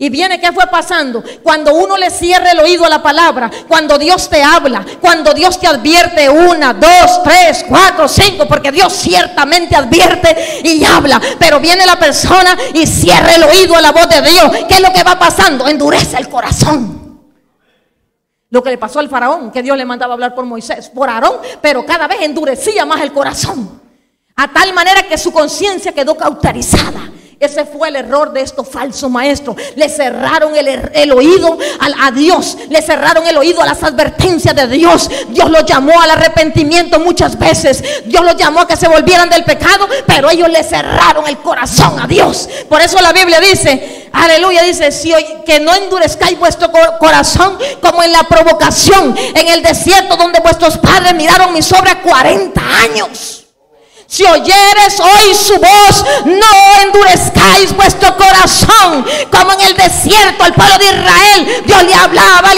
Y viene, ¿qué fue pasando? Cuando uno le cierra el oído a la palabra, cuando Dios te habla, cuando Dios te advierte 1, 2, 3, 4, 5, porque Dios ciertamente advierte y habla, pero viene la persona y cierra el oído a la voz de Dios. ¿Qué es lo que va pasando? Endurece el corazón. Lo que le pasó al faraón, que Dios le mandaba hablar por Moisés, por Aarón, pero cada vez endurecía más el corazón, a tal manera que su conciencia quedó cauterizada. Ese fue el error de estos falsos maestros. Le cerraron el oído a Dios. Le cerraron el oído a las advertencias de Dios. Dios los llamó al arrepentimiento muchas veces. Dios los llamó a que se volvieran del pecado, pero ellos le cerraron el corazón a Dios. Por eso la Biblia dice, aleluya, dice, que no endurezcáis vuestro corazón como en la provocación en el desierto, donde vuestros padres miraron mi sobra 40 años. Si oyeres hoy su voz, no endurezcáis vuestro corazón como en el desierto al pueblo de Israel. Dios le hablaba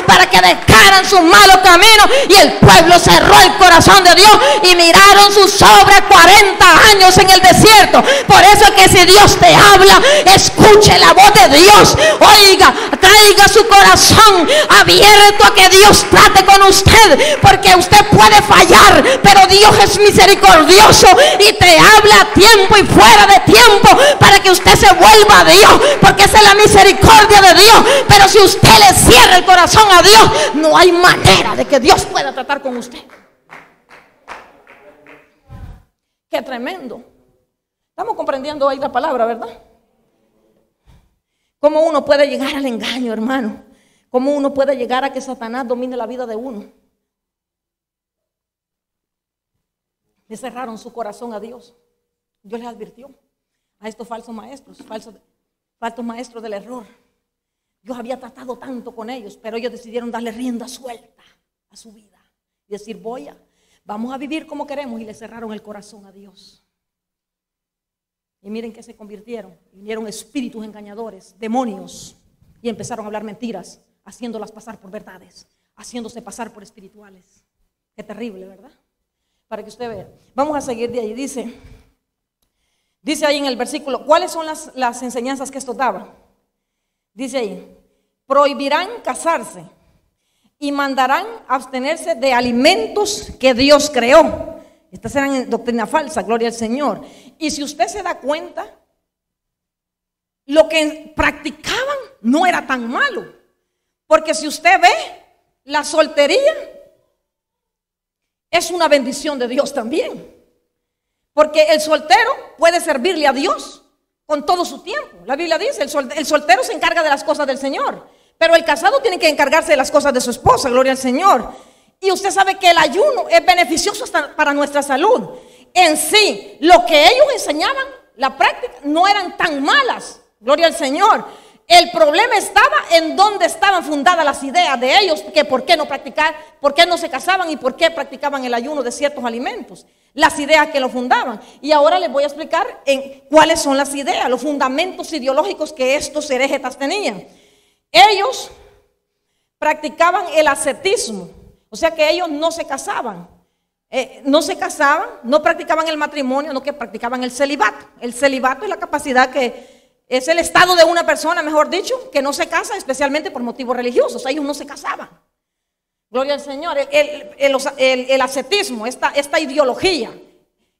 para que dejaran sus malos caminos, y el pueblo cerró el corazón de Dios y miraron sus obras 40 años en el desierto. Por eso es que si Dios te habla, escuche la voz de Dios. Oiga, traiga su corazón abierto a que Dios trate con usted, porque usted puede fallar, pero Dios es misericordioso y te habla a tiempo y fuera de tiempo para que usted se vuelva a Dios, porque esa es la misericordia de Dios. Pero si usted le cierra el corazón a Dios, no hay manera de que Dios pueda tratar con usted. Qué tremendo. Estamos comprendiendo ahí la palabra, ¿verdad? Cómo uno puede llegar al engaño, hermano. Cómo uno puede llegar a que Satanás domine la vida de uno. Le cerraron su corazón a Dios. Dios les advirtió a estos falsos maestros, falsos maestros del error. Dios había tratado tanto con ellos, pero ellos decidieron darle rienda suelta a su vida y decir, vamos a vivir como queremos, y le cerraron el corazón a Dios. Y miren que se convirtieron, vinieron espíritus engañadores, demonios, y empezaron a hablar mentiras, haciéndolas pasar por verdades, haciéndose pasar por espirituales. Qué terrible, ¿verdad? Para que usted vea. Vamos a seguir de ahí. Dice ahí en el versículo, ¿cuáles son las enseñanzas que esto daba? Dice ahí, prohibirán casarse y mandarán abstenerse de alimentos que Dios creó. Estas eran doctrina falsa, gloria al Señor. Y si usted se da cuenta, lo que practicaban no era tan malo, porque si usted ve, la soltería es una bendición de Dios también, porque el soltero puede servirle a Dios con todo su tiempo. La Biblia dice, el soltero se encarga de las cosas del Señor, pero el casado tiene que encargarse de las cosas de su esposa, gloria al Señor. Y usted sabe que el ayuno es beneficioso hasta para nuestra salud. En sí, lo que ellos enseñaban, la práctica, no eran tan malas, gloria al Señor. El problema estaba en dónde estaban fundadas las ideas de ellos, que por qué no practicar, por qué no se casaban y por qué practicaban el ayuno de ciertos alimentos. las ideas que lo fundaban. Y ahora les voy a explicar cuáles son las ideas, los fundamentos ideológicos que estos herejes tenían. Ellos practicaban el ascetismo, o sea que ellos no se casaban. No practicaban el matrimonio, no, que practicaban el celibato. El celibato es la capacidad es el estado de una persona, mejor dicho, que no se casa, especialmente por motivos religiosos. Ellos no se casaban. Gloria al Señor. El ascetismo, esta ideología,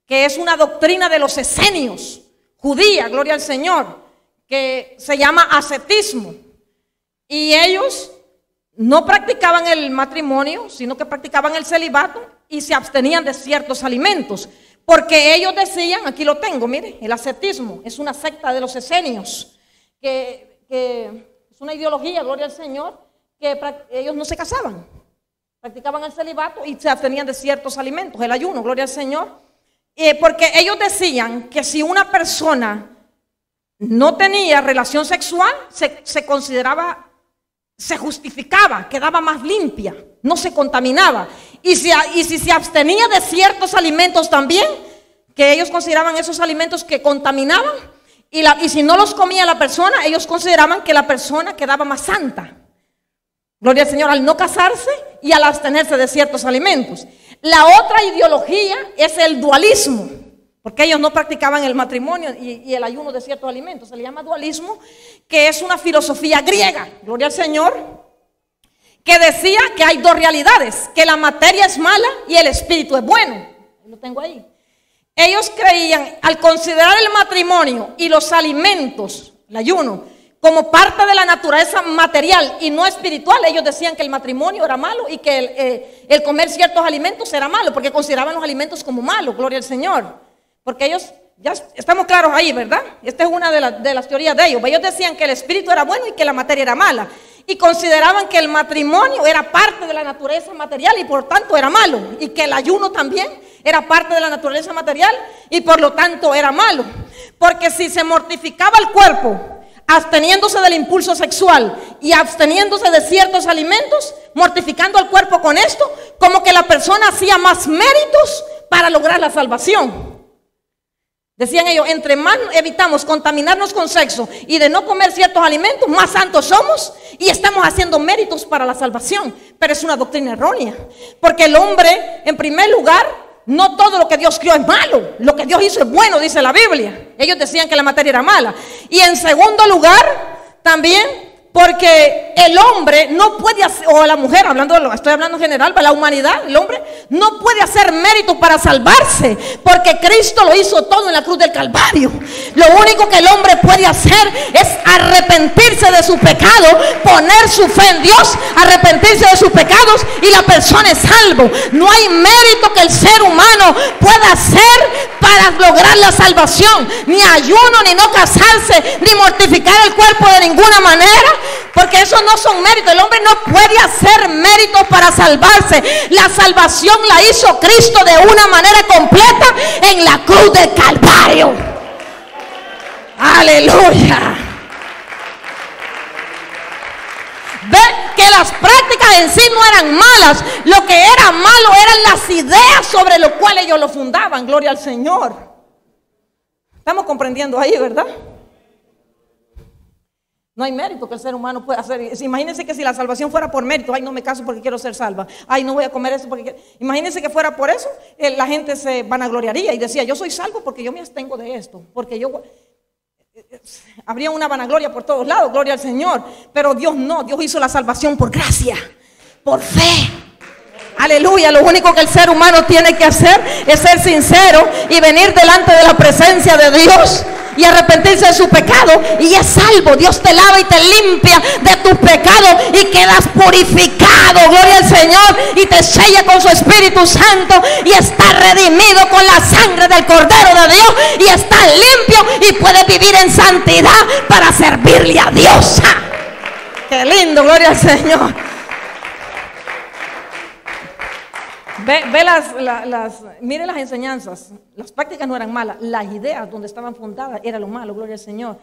que es una doctrina de los esenios, judía, gloria al Señor, que se llama ascetismo. Y ellos no practicaban el matrimonio, sino que practicaban el celibato y se abstenían de ciertos alimentos. Porque ellos decían, aquí lo tengo, mire, el ascetismo es una secta de los esenios, que es una ideología, gloria al Señor, que ellos no se casaban, practicaban el celibato y se abstenían de ciertos alimentos, el ayuno, gloria al Señor. Porque ellos decían que si una persona no tenía relación sexual, se consideraba, se justificaba, quedaba más limpia, no se contaminaba. Y si se abstenía de ciertos alimentos también, que ellos consideraban esos alimentos que contaminaban, y si no los comía la persona, ellos consideraban que la persona quedaba más santa. Gloria al Señor, al no casarse y al abstenerse de ciertos alimentos. La otra ideología es el dualismo, porque ellos no practicaban el matrimonio y el ayuno de ciertos alimentos. Se le llama dualismo, que es una filosofía griega, gloria al Señor, que decía que hay dos realidades, que la materia es mala y el espíritu es bueno. Lo tengo ahí. Ellos creían, al considerar el matrimonio y los alimentos, el ayuno, como parte de la naturaleza material y no espiritual, ellos decían que el matrimonio era malo y que el comer ciertos alimentos era malo, porque consideraban los alimentos como malos, gloria al Señor. Porque ellos, ya estamos claros ahí, ¿verdad? Esta es una de las teorías de ellos. Ellos decían que el espíritu era bueno y que la materia era mala. Y consideraban que el matrimonio era parte de la naturaleza material y por tanto era malo. Y que el ayuno también era parte de la naturaleza material y por lo tanto era malo. Porque si se mortificaba el cuerpo, absteniéndose del impulso sexual y absteniéndose de ciertos alimentos, mortificando al cuerpo con esto, como que la persona hacía más méritos para lograr la salvación. Decían ellos, entre más evitamos contaminarnos con sexo y de no comer ciertos alimentos, más santos somos y estamos haciendo méritos para la salvación. Pero es una doctrina errónea, porque el hombre, en primer lugar, no todo lo que Dios creó es malo. Lo que Dios hizo es bueno, dice la Biblia. Ellos decían que la materia era mala. Y en segundo lugar, también porque el hombre no puede hacer, o la mujer, estoy hablando en general, para la humanidad, el hombre no puede hacer mérito para salvarse, porque Cristo lo hizo todo en la cruz del Calvario. Lo único que el hombre puede hacer es arrepentirse de su pecado, poner su fe en Dios, arrepentirse de sus pecados y la persona es salvo. No hay mérito que el ser humano pueda hacer para lograr la salvación, ni ayuno, ni no casarse, ni mortificar el cuerpo de ninguna manera. Porque esos no son méritos. El hombre no puede hacer méritos para salvarse. La salvación la hizo Cristo de una manera completa en la cruz del Calvario. Aleluya. Ve que las prácticas en sí no eran malas. Lo que era malo eran las ideas sobre lo cual ellos lo fundaban. Gloria al Señor. Estamos comprendiendo ahí, ¿verdad? No hay mérito que el ser humano pueda hacer. Imagínense que si la salvación fuera por mérito, ay, no me caso porque quiero ser salva, ay, no voy a comer eso porque quiero. Imagínense que fuera por eso, la gente se vanagloriaría y decía, yo soy salvo porque yo me abstengo de esto, porque yo... Habría una vanagloria por todos lados, gloria al Señor. Pero Dios no, Dios hizo la salvación por gracia, por fe. Aleluya. Lo único que el ser humano tiene que hacer es ser sincero y venir delante de la presencia de Dios y arrepentirse de su pecado y es salvo. Dios te lava y te limpia de tus pecados y quedas purificado, gloria al Señor, y te sella con su Espíritu Santo y está redimido con la sangre del Cordero de Dios y está limpio y puedes vivir en santidad para servirle a Dios. Qué lindo, gloria al Señor. Mire las enseñanzas. Las prácticas no eran malas, las ideas donde estaban fundadas era lo malo, gloria al Señor.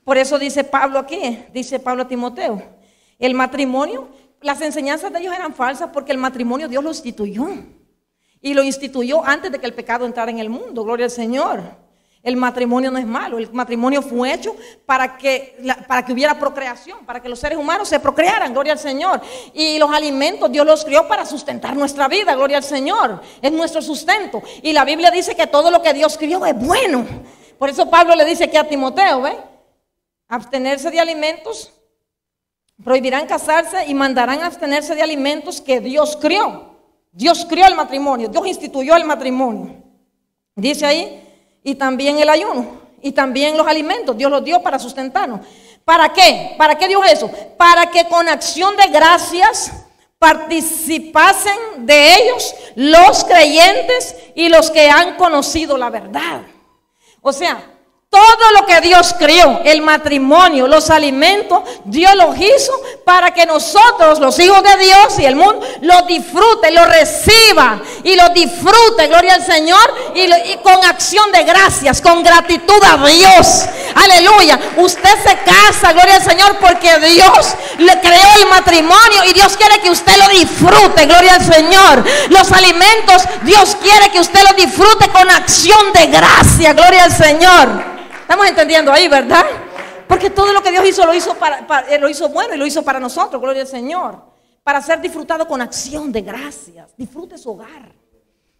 Por eso dice Pablo aquí, dice Pablo a Timoteo, el matrimonio, las enseñanzas de ellos eran falsas porque el matrimonio Dios lo instituyó. y lo instituyó antes de que el pecado entrara en el mundo. Gloria al Señor. El matrimonio no es malo, el matrimonio fue hecho para que hubiera procreación, para que los seres humanos se procrearan, gloria al Señor. Y los alimentos Dios los crió para sustentar nuestra vida, gloria al Señor, es nuestro sustento. Y la Biblia dice que todo lo que Dios crió es bueno. Por eso Pablo le dice aquí a Timoteo, ¿ve? Abstenerse de alimentos, prohibirán casarse y mandarán abstenerse de alimentos que Dios crió. Dios crió el matrimonio, Dios instituyó el matrimonio. Dice ahí, y también el ayuno, y también los alimentos, Dios los dio para sustentarnos. ¿Para qué? ¿Para qué Dios eso? Para que con acción de gracias participasen de ellos los creyentes y los que han conocido la verdad. O sea, todo lo que Dios crió, el matrimonio, los alimentos, Dios los hizo para que nosotros, los hijos de Dios y el mundo, lo disfruten, lo reciban y lo disfruten, gloria al Señor, y con acción de gracias, con gratitud a Dios. Aleluya. Usted se casa, gloria al Señor, porque Dios le creó el matrimonio y Dios quiere que usted lo disfrute, gloria al Señor. Los alimentos, Dios quiere que usted lo disfrute con acción de gracia, gloria al Señor. Estamos entendiendo ahí, ¿verdad? Porque todo lo que Dios hizo, lo hizo bueno y lo hizo para nosotros, gloria al Señor. Para ser disfrutado con acción de gracias. Disfrute su hogar,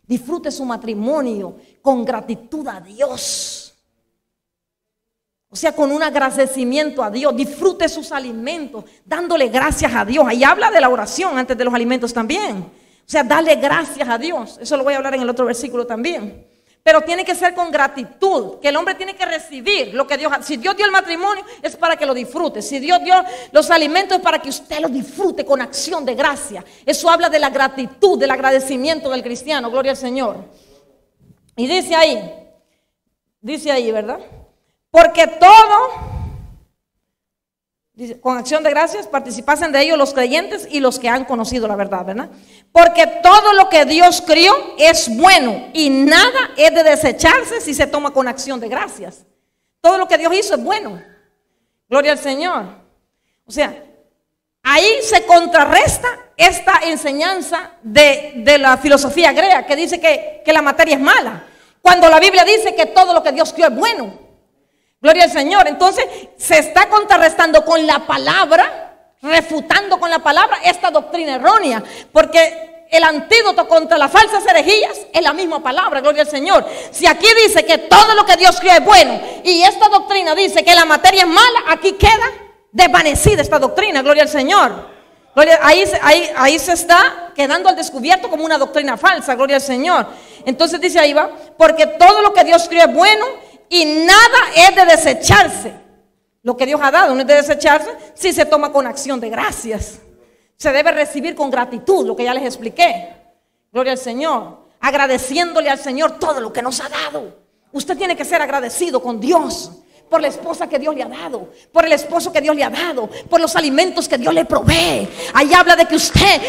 disfrute su matrimonio con gratitud a Dios. O sea, con un agradecimiento a Dios. Disfrute sus alimentos, dándole gracias a Dios. Ahí habla de la oración antes de los alimentos también. O sea, darle gracias a Dios. Eso lo voy a hablar en el otro versículo también. Pero tiene que ser con gratitud, que el hombre tiene que recibir lo que Dios. Si Dios dio el matrimonio es para que lo disfrute. Si Dios dio los alimentos es para que usted lo disfrute con acción de gracia. Eso habla de la gratitud, del agradecimiento del cristiano, gloria al Señor. Y dice ahí, ¿verdad? Porque todo, dice, con acción de gracias participasen de ellos los creyentes y los que han conocido la verdad, ¿verdad? Porque todo lo que Dios crió es bueno y nada es de desecharse si se toma con acción de gracias. Todo lo que Dios hizo es bueno. Gloria al Señor. O sea, ahí se contrarresta esta enseñanza de la filosofía griega que dice que la materia es mala, cuando la Biblia dice que todo lo que Dios crió es bueno. Gloria al Señor. Entonces se está contrarrestando con la palabra, refutando con la palabra esta doctrina errónea, porque el antídoto contra las falsas herejías es la misma palabra, gloria al Señor. Si aquí dice que todo lo que Dios crea es bueno y esta doctrina dice que la materia es mala, aquí queda desvanecida esta doctrina, gloria al Señor. Gloria, ahí se está quedando al descubierto como una doctrina falsa, gloria al Señor. Entonces dice ahí va, porque todo lo que Dios crea es bueno y nada es de desecharse. Lo que Dios ha dado no es de desecharse si se toma con acción de gracias. Se debe recibir con gratitud, lo que ya les expliqué. Gloria al Señor. Agradeciéndole al Señor todo lo que nos ha dado. Usted tiene que ser agradecido con Dios. Por la esposa que Dios le ha dado, por el esposo que Dios le ha dado, por los alimentos que Dios le provee. Ahí habla de que usted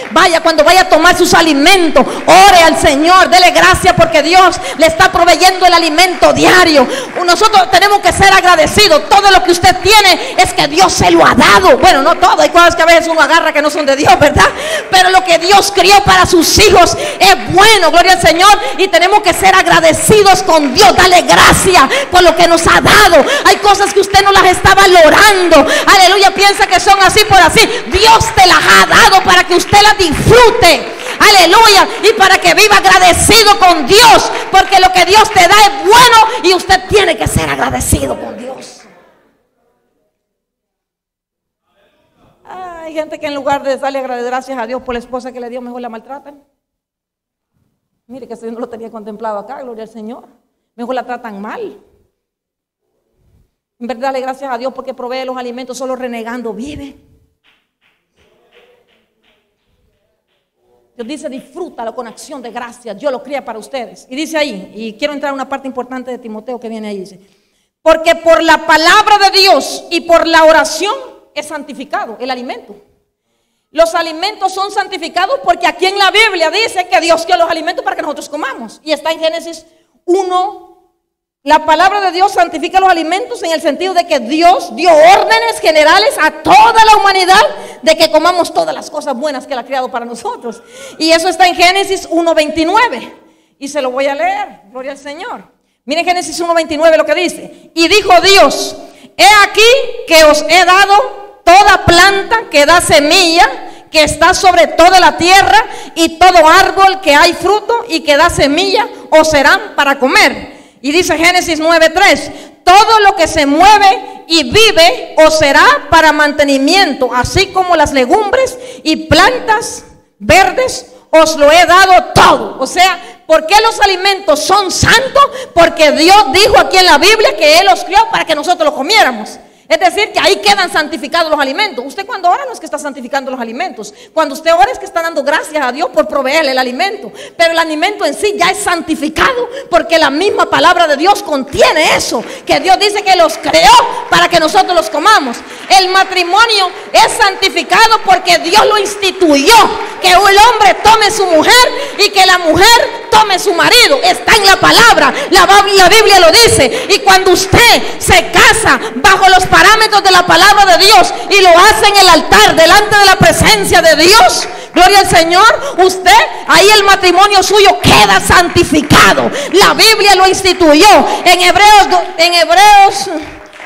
cuando vaya a tomar sus alimentos, ore al Señor, dele gracias porque Dios le está proveyendo el alimento diario. Nosotros tenemos que ser agradecidos. Todo lo que usted tiene es que Dios se lo ha dado. Bueno, no todo, hay cosas que a veces uno agarra que no son de Dios, ¿verdad? Pero lo que Dios crió para sus hijos es bueno, gloria al Señor. Y tenemos que ser agradecidos con Dios, darle gracias por lo que nos ha dado. Hay cosas que usted no las está valorando. Aleluya, piensa que son así por así. Dios te las ha dado para que usted las disfrute. Aleluya, y para que viva agradecido con Dios, porque lo que Dios te da es bueno y usted tiene que ser agradecido con Dios. Hay gente que en lugar de darle gracias a Dios por la esposa que le dio, mejor la maltratan. Mire que eso yo no lo tenía contemplado acá, gloria al Señor. Mejor la tratan mal. En vez de darle gracias a Dios porque provee los alimentos, solo renegando vive. Dios dice, disfrútalo con acción de gracias. Dios lo cría para ustedes. Y dice ahí, y quiero entrar a una parte importante de Timoteo que viene ahí, dice, porque por la palabra de Dios y por la oración es santificado el alimento. Los alimentos son santificados porque aquí en la Biblia dice que Dios dio los alimentos para que nosotros comamos. Y está en Génesis 1. La palabra de Dios santifica los alimentos en el sentido de que Dios dio órdenes generales a toda la humanidad de que comamos todas las cosas buenas que Él ha creado para nosotros. Y eso está en Génesis 1:29. y se lo voy a leer. Gloria al Señor. Miren Génesis 1:29 lo que dice. Y dijo Dios: he aquí que os he dado toda planta que da semilla, que está sobre toda la tierra, y todo árbol que hay fruto y que da semilla, os serán para comer. Y dice Génesis 9:3: todo lo que se mueve y vive os será para mantenimiento, así como las legumbres y plantas verdes os lo he dado todo. O sea, ¿por qué los alimentos son santos? Porque Dios dijo aquí en la Biblia que Él los crió para que nosotros los comiéramos. Es decir, que ahí quedan santificados los alimentos. Usted cuando ora no es que está santificando los alimentos. Cuando usted ora es que está dando gracias a Dios por proveerle el alimento. Pero el alimento en sí ya es santificado, porque la misma palabra de Dios contiene eso. Que Dios dice que los creó para que nosotros los comamos. El matrimonio es santificado porque Dios lo instituyó. Que el hombre tome su mujer y que la mujer tome su marido. Está en la palabra. La Biblia lo dice. Y cuando usted se casa bajo los parámetros de la palabra de Dios y lo hace en el altar delante de la presencia de Dios, gloria al Señor, usted, ahí el matrimonio suyo queda santificado. La Biblia lo instituyó. En Hebreos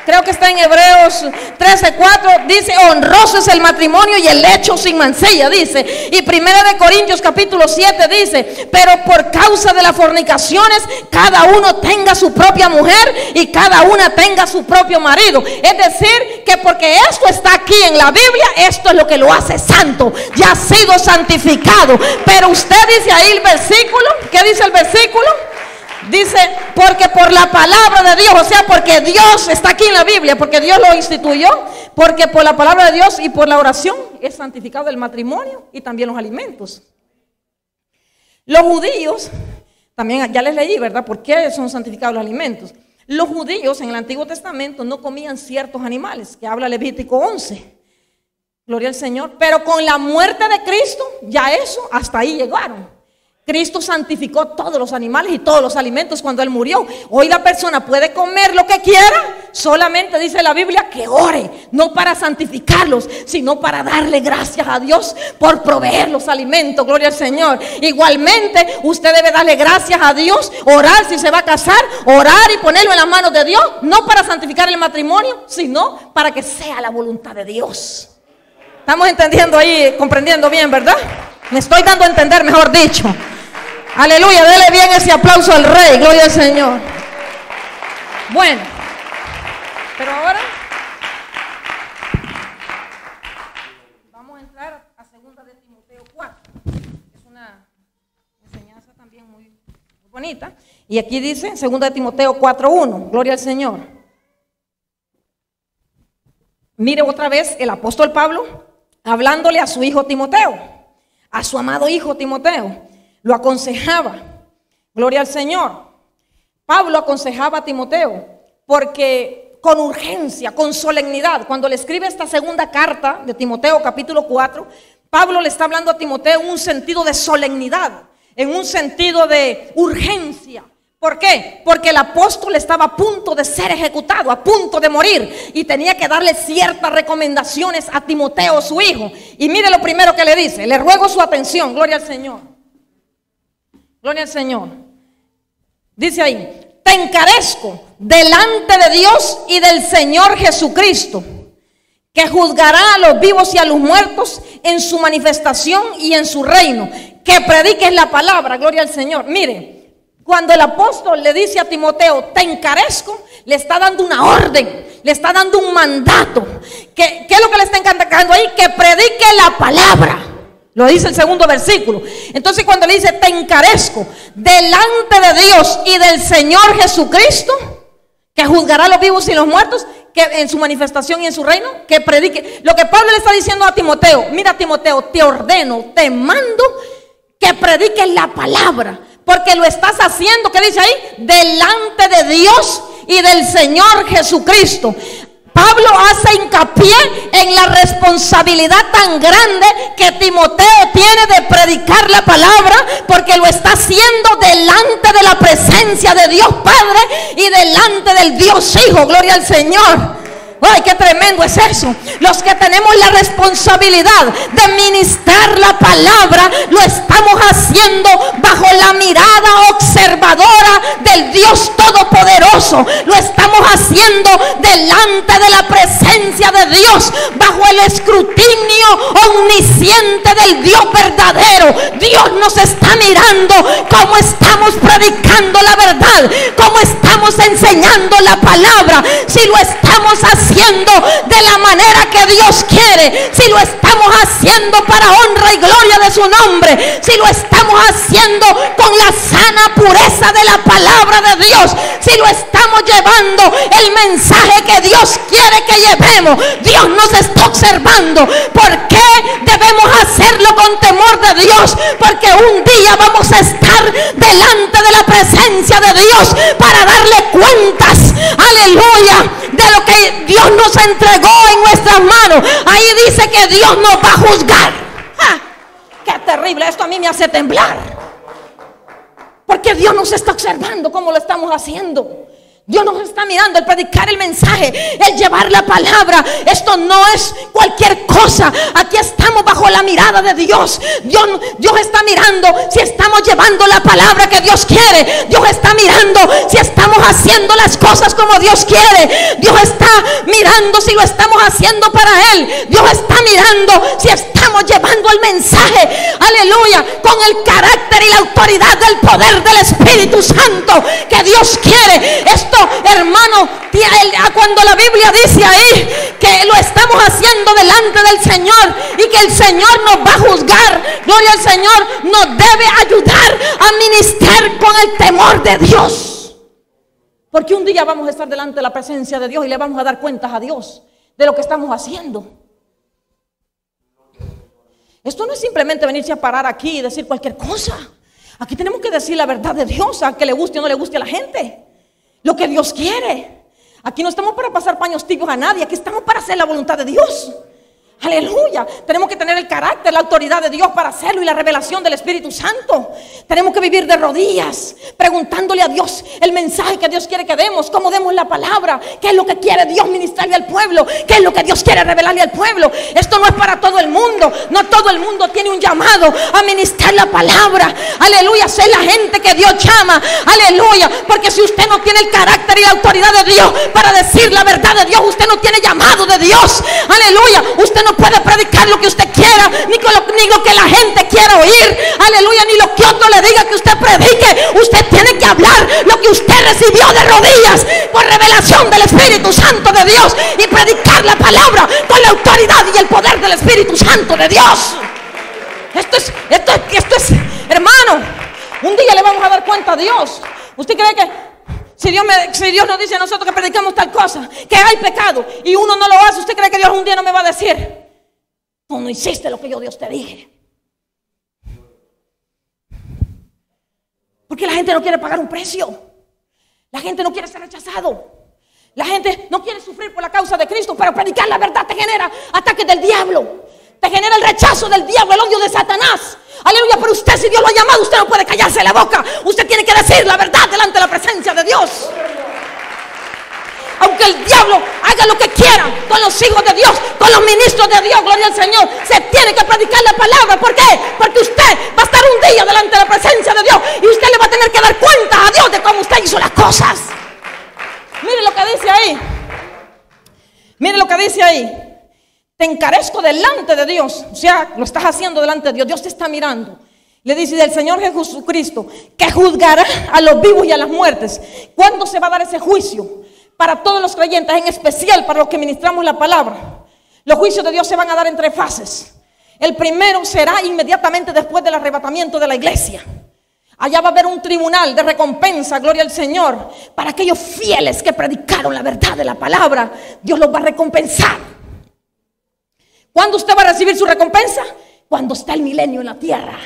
creo que está en Hebreos 13:4, dice: honroso es el matrimonio y el lecho sin mancilla, dice. Y 1 Corintios capítulo 7 dice: pero por causa de las fornicaciones cada uno tenga su propia mujer y cada una tenga su propio marido. Es decir, que porque esto está aquí en la Biblia, esto es lo que lo hace santo. Ya ha sido santificado. Pero usted dice ahí el versículo, ¿qué dice el versículo? Dice: porque por la palabra de Dios, o sea, porque Dios está aquí en la Biblia, porque Dios lo instituyó, porque por la palabra de Dios y por la oración es santificado el matrimonio y también los alimentos. Los judíos, también ya les leí, ¿verdad? ¿Por qué son santificados los alimentos? Los judíos en el Antiguo Testamento no comían ciertos animales, que habla Levítico 11. Gloria al Señor. Pero con la muerte de Cristo, ya eso, hasta ahí llegaron. Cristo santificó todos los animales y todos los alimentos cuando Él murió. Hoy la persona puede comer lo que quiera, solamente dice la Biblia que ore, no para santificarlos, sino para darle gracias a Dios por proveer los alimentos. Gloria al Señor. Igualmente usted debe darle gracias a Dios, orar si se va a casar, orar y ponerlo en las manos de Dios, no para santificar el matrimonio, sino para que sea la voluntad de Dios. Estamos entendiendo ahí, comprendiendo bien, ¿verdad? Me estoy dando a entender, mejor dicho. Aleluya, dele bien ese aplauso al Rey, gloria al Señor. Bueno, pero ahora vamos a entrar a 2 de Timoteo 4. Es una enseñanza también muy bonita. Y aquí dice 2 de Timoteo 4:1, gloria al Señor. Mire otra vez el apóstol Pablo hablándole a su hijo Timoteo, a su amado hijo Timoteo. Lo aconsejaba, gloria al Señor. Pablo aconsejaba a Timoteo porque con urgencia, con solemnidad, cuando le escribe esta segunda carta de Timoteo capítulo 4, Pablo le está hablando a Timoteo en un sentido de solemnidad, en un sentido de urgencia. ¿Por qué? Porque el apóstol estaba a punto de ser ejecutado, a punto de morir, y tenía que darle ciertas recomendaciones a Timoteo, su hijo. Y mire lo primero que le dice: le ruego su atención, gloria al Señor. Gloria al Señor. Dice ahí: te encarezco delante de Dios y del Señor Jesucristo, que juzgará a los vivos y a los muertos en su manifestación y en su reino, que prediques la palabra. Gloria al Señor. Mire, cuando el apóstol le dice a Timoteo: te encarezco, le está dando una orden, le está dando un mandato. ¿Qué es lo que le está encargando ahí? Que predique la palabra. Lo dice el segundo versículo. Entonces cuando le dice: te encarezco delante de Dios y del Señor Jesucristo, que juzgará a los vivos y los muertos, que en su manifestación y en su reino, que predique. Lo que Pablo le está diciendo a Timoteo: mira, Timoteo, te ordeno, te mando que prediques la palabra, porque lo estás haciendo, ¿qué dice ahí? Delante de Dios y del Señor Jesucristo. Pablo hace hincapié en la responsabilidad tan grande que Timoteo tiene de predicar la palabra, porque lo está haciendo delante de la presencia de Dios Padre y delante del Dios Hijo. Gloria al Señor. ¡Ay, qué tremendo es eso! Los que tenemos la responsabilidad de ministrar la palabra, lo estamos haciendo bajo la mirada observadora del Dios Todopoderoso. Lo estamos haciendo delante de la presencia de Dios, bajo el escrutinio omnisciente del Dios verdadero. Dios nos está mirando cómo estamos predicando la verdad, cómo estamos enseñando la palabra, si lo estamos haciendo de la manera que Dios quiere, si lo estamos haciendo para honra y gloria de su nombre, si lo estamos haciendo con la sana pureza de la palabra de Dios, si lo estamos llevando el mensaje que Dios quiere que llevemos. Dios nos está observando. ¿Por qué debemos hacerlo con temor de Dios? Porque un día vamos a estar delante de la presencia de Dios para darle cuentas, aleluya, de lo que Dios nos entregó en nuestras manos. Ahí dice que Dios nos va a juzgar. ¡Ja! ¡Qué terrible! Esto a mí me hace temblar, porque Dios nos está observando cómo lo estamos haciendo. Dios nos está mirando. El predicar el mensaje, el llevar la palabra, esto no es cualquier cosa. Aquí estamos bajo la mirada de Dios. Dios está mirando si estamos llevando la palabra que Dios quiere. Dios está mirando si estamos haciendo las cosas como Dios quiere. Dios está mirando si lo estamos haciendo para Él. Dios está mirando si estamos llevando el mensaje, aleluya, con el carácter y la autoridad del poder del Espíritu Santo que Dios quiere. Esto, hermano, cuando la Biblia dice ahí que lo estamos haciendo delante del Señor y que el Señor nos va a juzgar, gloria al Señor, nos debe ayudar a ministrar con el temor de Dios, porque un día vamos a estar delante de la presencia de Dios y le vamos a dar cuentas a Dios de lo que estamos haciendo. Esto no es simplemente venirse a parar aquí y decir cualquier cosa. Aquí tenemos que decir la verdad de Dios, a que le guste o no le guste a la gente, lo que Dios quiere. Aquí no estamos para pasar paños tibios a nadie. Aquí estamos para hacer la voluntad de Dios. Aleluya. Tenemos que tener el carácter, la autoridad de Dios para hacerlo y la revelación del Espíritu Santo. Tenemos que vivir de rodillas, preguntándole a Dios el mensaje que Dios quiere que demos, cómo demos la palabra, qué es lo que quiere Dios ministrarle al pueblo, qué es lo que Dios quiere revelarle al pueblo. Esto no es para todo el mundo. No todo el mundo tiene un llamado a ministrar la palabra. Aleluya. Ser la gente que Dios llama. Aleluya. Porque si usted no tiene el carácter y la autoridad de Dios para decir la verdad de Dios, usted no tiene llamado de Dios. Aleluya. Usted no puede predicar lo que usted quiera, ni lo que la gente quiera oír, aleluya, ni lo que otro le diga que usted predique. Usted tiene que hablar lo que usted recibió de rodillas por revelación del Espíritu Santo de Dios y predicar la palabra con la autoridad y el poder del Espíritu Santo de Dios. Esto es, hermano, un día le vamos a dar cuenta a Dios. ¿Usted cree que si Dios nos dice a nosotros que predicamos tal cosa, que hay pecado, y uno no lo hace, usted cree que Dios un día no me va a decir: tú no hiciste lo que yo Dios te dije? Porque la gente no quiere pagar un precio. La gente no quiere ser rechazado. La gente no quiere sufrir por la causa de Cristo. Pero predicar la verdad te genera ataques del diablo, te genera el rechazo del diablo, el odio de Satanás. Aleluya. Pero usted, si Dios lo ha llamado, usted no puede callarse la boca. Usted tiene que decir la verdad delante de la presencia de Dios. Aunque el diablo haga lo que quiera con los hijos de Dios, con los ministros de Dios, gloria al Señor, se tiene que predicar la palabra. ¿Por qué? Porque usted va a estar un día delante de la presencia de Dios y usted le va a tener que dar cuenta a Dios de cómo usted hizo las cosas. Mire lo que dice ahí. Mire lo que dice ahí. Te encarezco delante de Dios. O sea, lo estás haciendo delante de Dios. Dios te está mirando. Le dice del Señor Jesucristo que juzgará a los vivos y a las muertes. ¿Cuándo se va a dar ese juicio? Para todos los creyentes, en especial para los que ministramos la palabra. Los juicios de Dios se van a dar en 3 fases. El primero será inmediatamente después del arrebatamiento de la iglesia. Allá va a haber un tribunal de recompensa, gloria al Señor, para aquellos fieles que predicaron la verdad de la palabra. Dios los va a recompensar. ¿Cuándo usted va a recibir su recompensa? Cuando está el milenio en la tierra.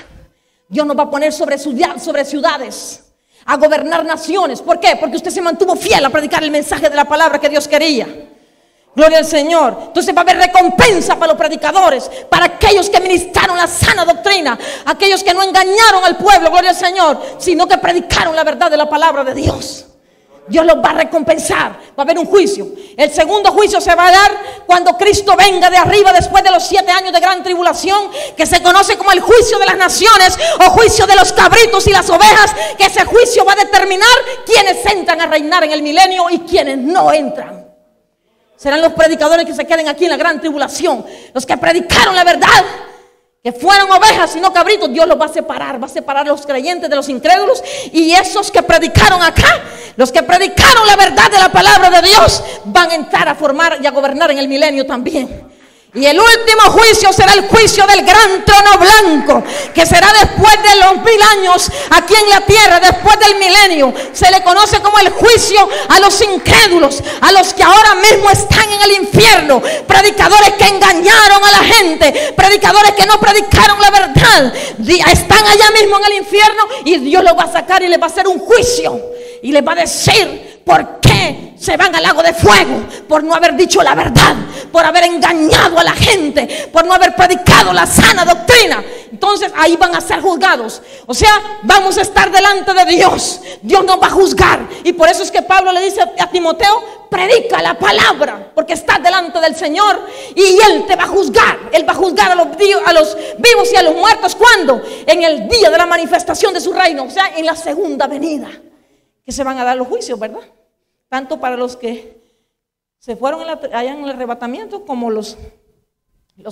Dios nos va a poner sobre ciudades, a gobernar naciones. ¿Por qué? Porque usted se mantuvo fiel a predicar el mensaje de la palabra que Dios quería. Gloria al Señor. Entonces va a haber recompensa para los predicadores, para aquellos que ministraron la sana doctrina, aquellos que no engañaron al pueblo, gloria al Señor, sino que predicaron la verdad de la palabra de Dios. Dios los va a recompensar. Va a haber un juicio. El segundo juicio se va a dar cuando Cristo venga de arriba después de los 7 años de gran tribulación, que se conoce como el juicio de las naciones o juicio de los cabritos y las ovejas, que ese juicio va a determinar quiénes entran a reinar en el milenio y quiénes no entran. Serán los predicadores que se queden aquí en la gran tribulación, los que predicaron la verdad, que fueron ovejas y no cabritos. Dios los va a separar a los creyentes de los incrédulos. Y esos que predicaron acá, los que predicaron la verdad de la palabra de Dios, van a entrar a formar y a gobernar en el milenio también. Y el último juicio será el juicio del gran trono blanco, que será después de los 1000 años aquí en la tierra, después del milenio. Se le conoce como el juicio a los incrédulos, a los que ahora mismo están en el infierno, predicadores que engañaron a la gente, predicadores que no predicaron la verdad, están allá mismo en el infierno, y Dios los va a sacar y les va a hacer un juicio y les va a decir por qué se van al lago de fuego, por no haber dicho la verdad, por haber engañado a la gente, por no haber predicado la sana doctrina. Entonces ahí van a ser juzgados. O sea, vamos a estar delante de Dios. Dios nos va a juzgar. Y por eso es que Pablo le dice a Timoteo: predica la palabra, porque estás delante del Señor y Él te va a juzgar. Él va a juzgar a los vivos y a los muertos. ¿Cuándo? En el día de la manifestación de su reino, o sea, en la segunda venida, que se van a dar los juicios, ¿verdad? Tanto para los que se fueron allá en el arrebatamiento, como los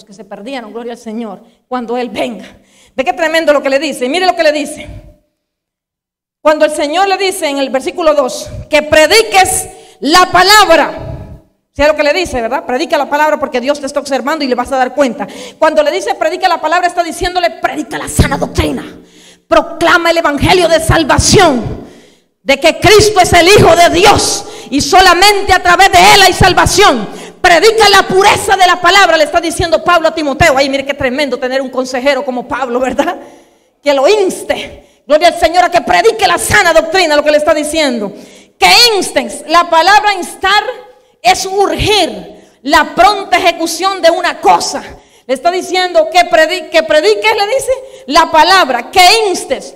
que se perdieron, gloria al Señor, cuando Él venga. Ve qué tremendo lo que le dice. Mire lo que le dice. Cuando el Señor le dice en el versículo 2, que prediques la palabra. ¿Sabe lo que le dice, verdad? Predica la palabra, porque Dios te está observando y le vas a dar cuenta. Cuando le dice predica la palabra, está diciéndole: predica la sana doctrina. Proclama el evangelio de salvación, de que Cristo es el Hijo de Dios y solamente a través de Él hay salvación. Predica la pureza de la palabra, le está diciendo Pablo a Timoteo. Ay, mire qué tremendo tener un consejero como Pablo, ¿verdad? Que lo inste, gloria al Señor, a que predique la sana doctrina, lo que le está diciendo. Que instes, la palabra instar es urgir, la pronta ejecución de una cosa. Le está diciendo que prediques, le dice, la palabra, que instes.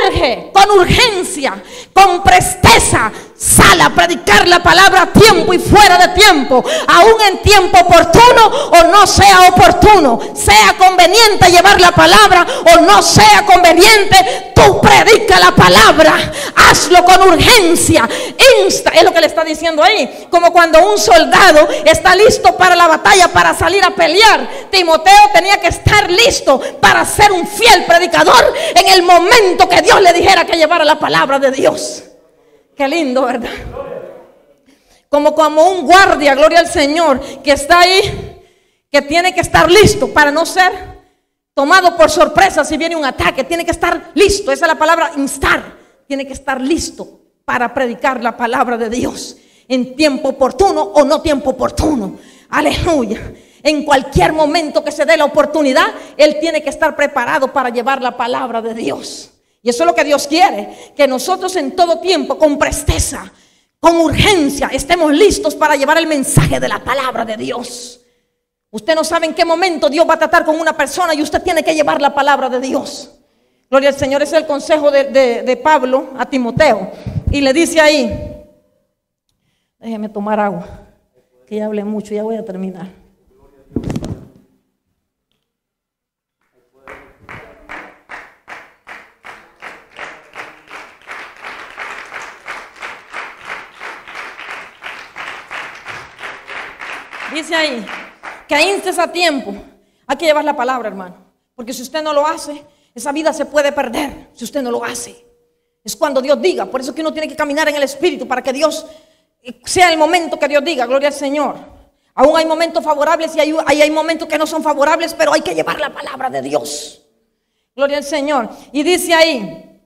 Urge, con urgencia, con presteza, sal a predicar la palabra a tiempo y fuera de tiempo, aún en tiempo oportuno o no sea oportuno, sea conveniente llevar la palabra o no sea conveniente, tú predica la palabra, hazlo con urgencia, insta, es lo que le está diciendo ahí, como cuando un soldado está listo para la batalla, para salir a pelear. Timoteo tenía que estar listo para ser un fiel predicador en el momento que Dios le dijera que llevara la palabra de Dios. Qué lindo, ¿verdad? Como un guardia, gloria al Señor, que está ahí, que tiene que estar listo para no ser tomado por sorpresa si viene un ataque. Tiene que estar listo, esa es la palabra instar. Tiene que estar listo para predicar la palabra de Dios en tiempo oportuno o no tiempo oportuno. Aleluya. En cualquier momento que se dé la oportunidad, Él tiene que estar preparado para llevar la palabra de Dios. Y eso es lo que Dios quiere, que nosotros en todo tiempo, con presteza, con urgencia, estemos listos para llevar el mensaje de la palabra de Dios. Usted no sabe en qué momento Dios va a tratar con una persona y usted tiene que llevar la palabra de Dios. Gloria al Señor, ese es el consejo de Pablo a Timoteo. Y le dice ahí, déjeme tomar agua, que ya hablé mucho, ya voy a terminar. Dice ahí, que instes a tiempo. Hay que llevar la palabra, hermano, porque si usted no lo hace, esa vida se puede perder. Si usted no lo hace, es cuando Dios diga. Por eso es que uno tiene que caminar en el Espíritu, para que Dios sea el momento que Dios diga. Gloria al Señor. Aún hay momentos favorables y hay momentos que no son favorables, pero hay que llevar la palabra de Dios. Gloria al Señor. Y dice ahí,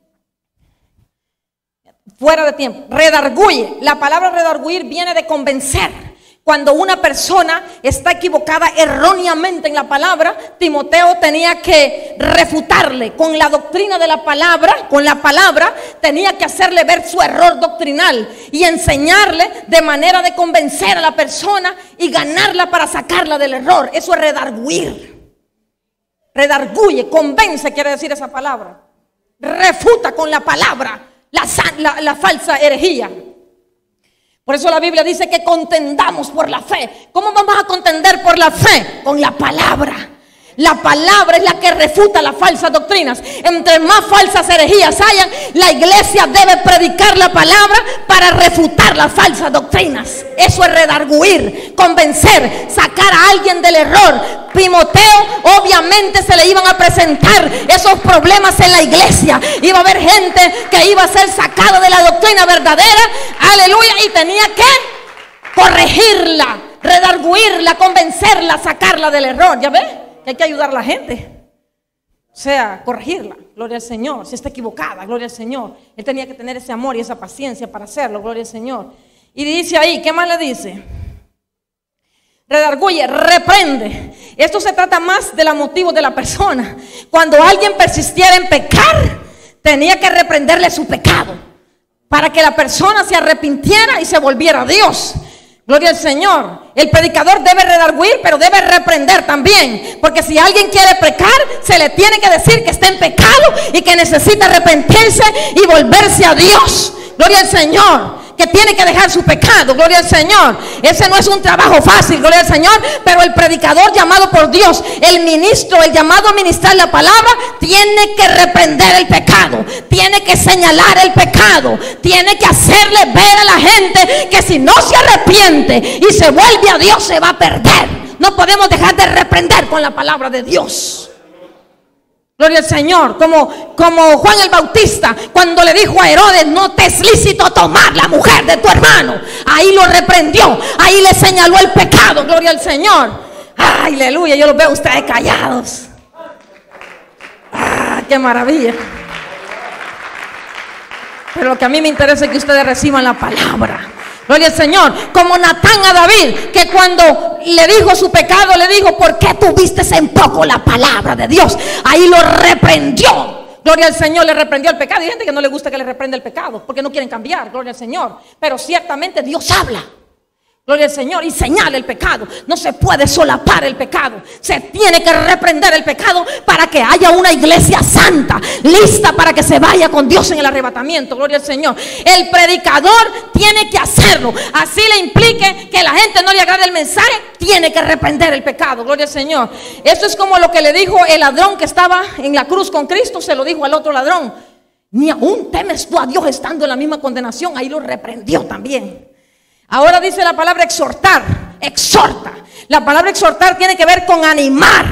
fuera de tiempo, redarguye. La palabra redarguir viene de convencer. Cuando una persona está equivocada erróneamente en la palabra, Timoteo tenía que refutarle con la doctrina de la palabra, con la palabra, tenía que hacerle ver su error doctrinal y enseñarle de manera de convencer a la persona y ganarla para sacarla del error. Eso es redarguir. Redarguye, convence, quiere decir esa palabra. Refuta con la palabra la falsa herejía. Por eso la Biblia dice que contendamos por la fe. ¿Cómo vamos a contender por la fe? Con la palabra. La palabra es la que refuta las falsas doctrinas. Entre más falsas herejías hayan, la iglesia debe predicar la palabra para refutar las falsas doctrinas. Eso es redarguir, convencer, sacar a alguien del error. Timoteo, obviamente se le iban a presentar esos problemas en la iglesia. Iba a haber gente que iba a ser sacada de la doctrina verdadera, aleluya, y tenía que corregirla, redarguirla, convencerla, sacarla del error. ¿Ya ves? Hay que ayudar a la gente, o sea, corregirla, gloria al Señor. Si está equivocada, gloria al Señor. Él tenía que tener ese amor y esa paciencia para hacerlo, gloria al Señor. Y dice ahí, ¿qué más le dice? Redarguye, reprende. Esto se trata más de los motivos de la persona. Cuando alguien persistiera en pecar, tenía que reprenderle su pecado para que la persona se arrepintiera y se volviera a Dios. Gloria al Señor. El predicador debe redarguir, pero debe reprender también. Porque si alguien quiere pecar, se le tiene que decir que está en pecado y que necesita arrepentirse y volverse a Dios. Gloria al Señor. Que tiene que dejar su pecado, gloria al Señor. Ese no es un trabajo fácil, gloria al Señor. Pero el predicador llamado por Dios, el ministro, el llamado a ministrar la palabra, tiene que reprender el pecado, tiene que señalar el pecado, tiene que hacerle ver a la gente que si no se arrepiente y se vuelve a Dios, se va a perder. No podemos dejar de reprender con la palabra de Dios. Gloria al Señor, como Juan el Bautista, cuando le dijo a Herodes, no te es lícito tomar la mujer de tu hermano. Ahí lo reprendió, ahí le señaló el pecado, gloria al Señor. Ay, aleluya, yo los veo a ustedes callados. Ah, qué maravilla. Pero lo que a mí me interesa es que ustedes reciban la palabra. Gloria al Señor. Como Natán a David, que cuando le dijo su pecado, le dijo, ¿por qué tuviste en poco la palabra de Dios? Ahí lo reprendió. Gloria al Señor, le reprendió el pecado. Hay gente que no le gusta que le reprenda el pecado porque no quieren cambiar, gloria al Señor. Pero ciertamente Dios habla, gloria al Señor, y señala el pecado. No se puede solapar el pecado. Se tiene que reprender el pecado para que haya una iglesia santa, lista para que se vaya con Dios en el arrebatamiento, gloria al Señor. El predicador tiene que hacerlo. Así le implique que la gente no le agrade el mensaje, tiene que reprender el pecado, gloria al Señor. Esto es como lo que le dijo el ladrón que estaba en la cruz con Cristo. Se lo dijo al otro ladrón: ni aún temes tú a Dios estando en la misma condenación. Ahí lo reprendió también. Ahora dice la palabra exhortar, exhorta. La palabra exhortar tiene que ver con animar.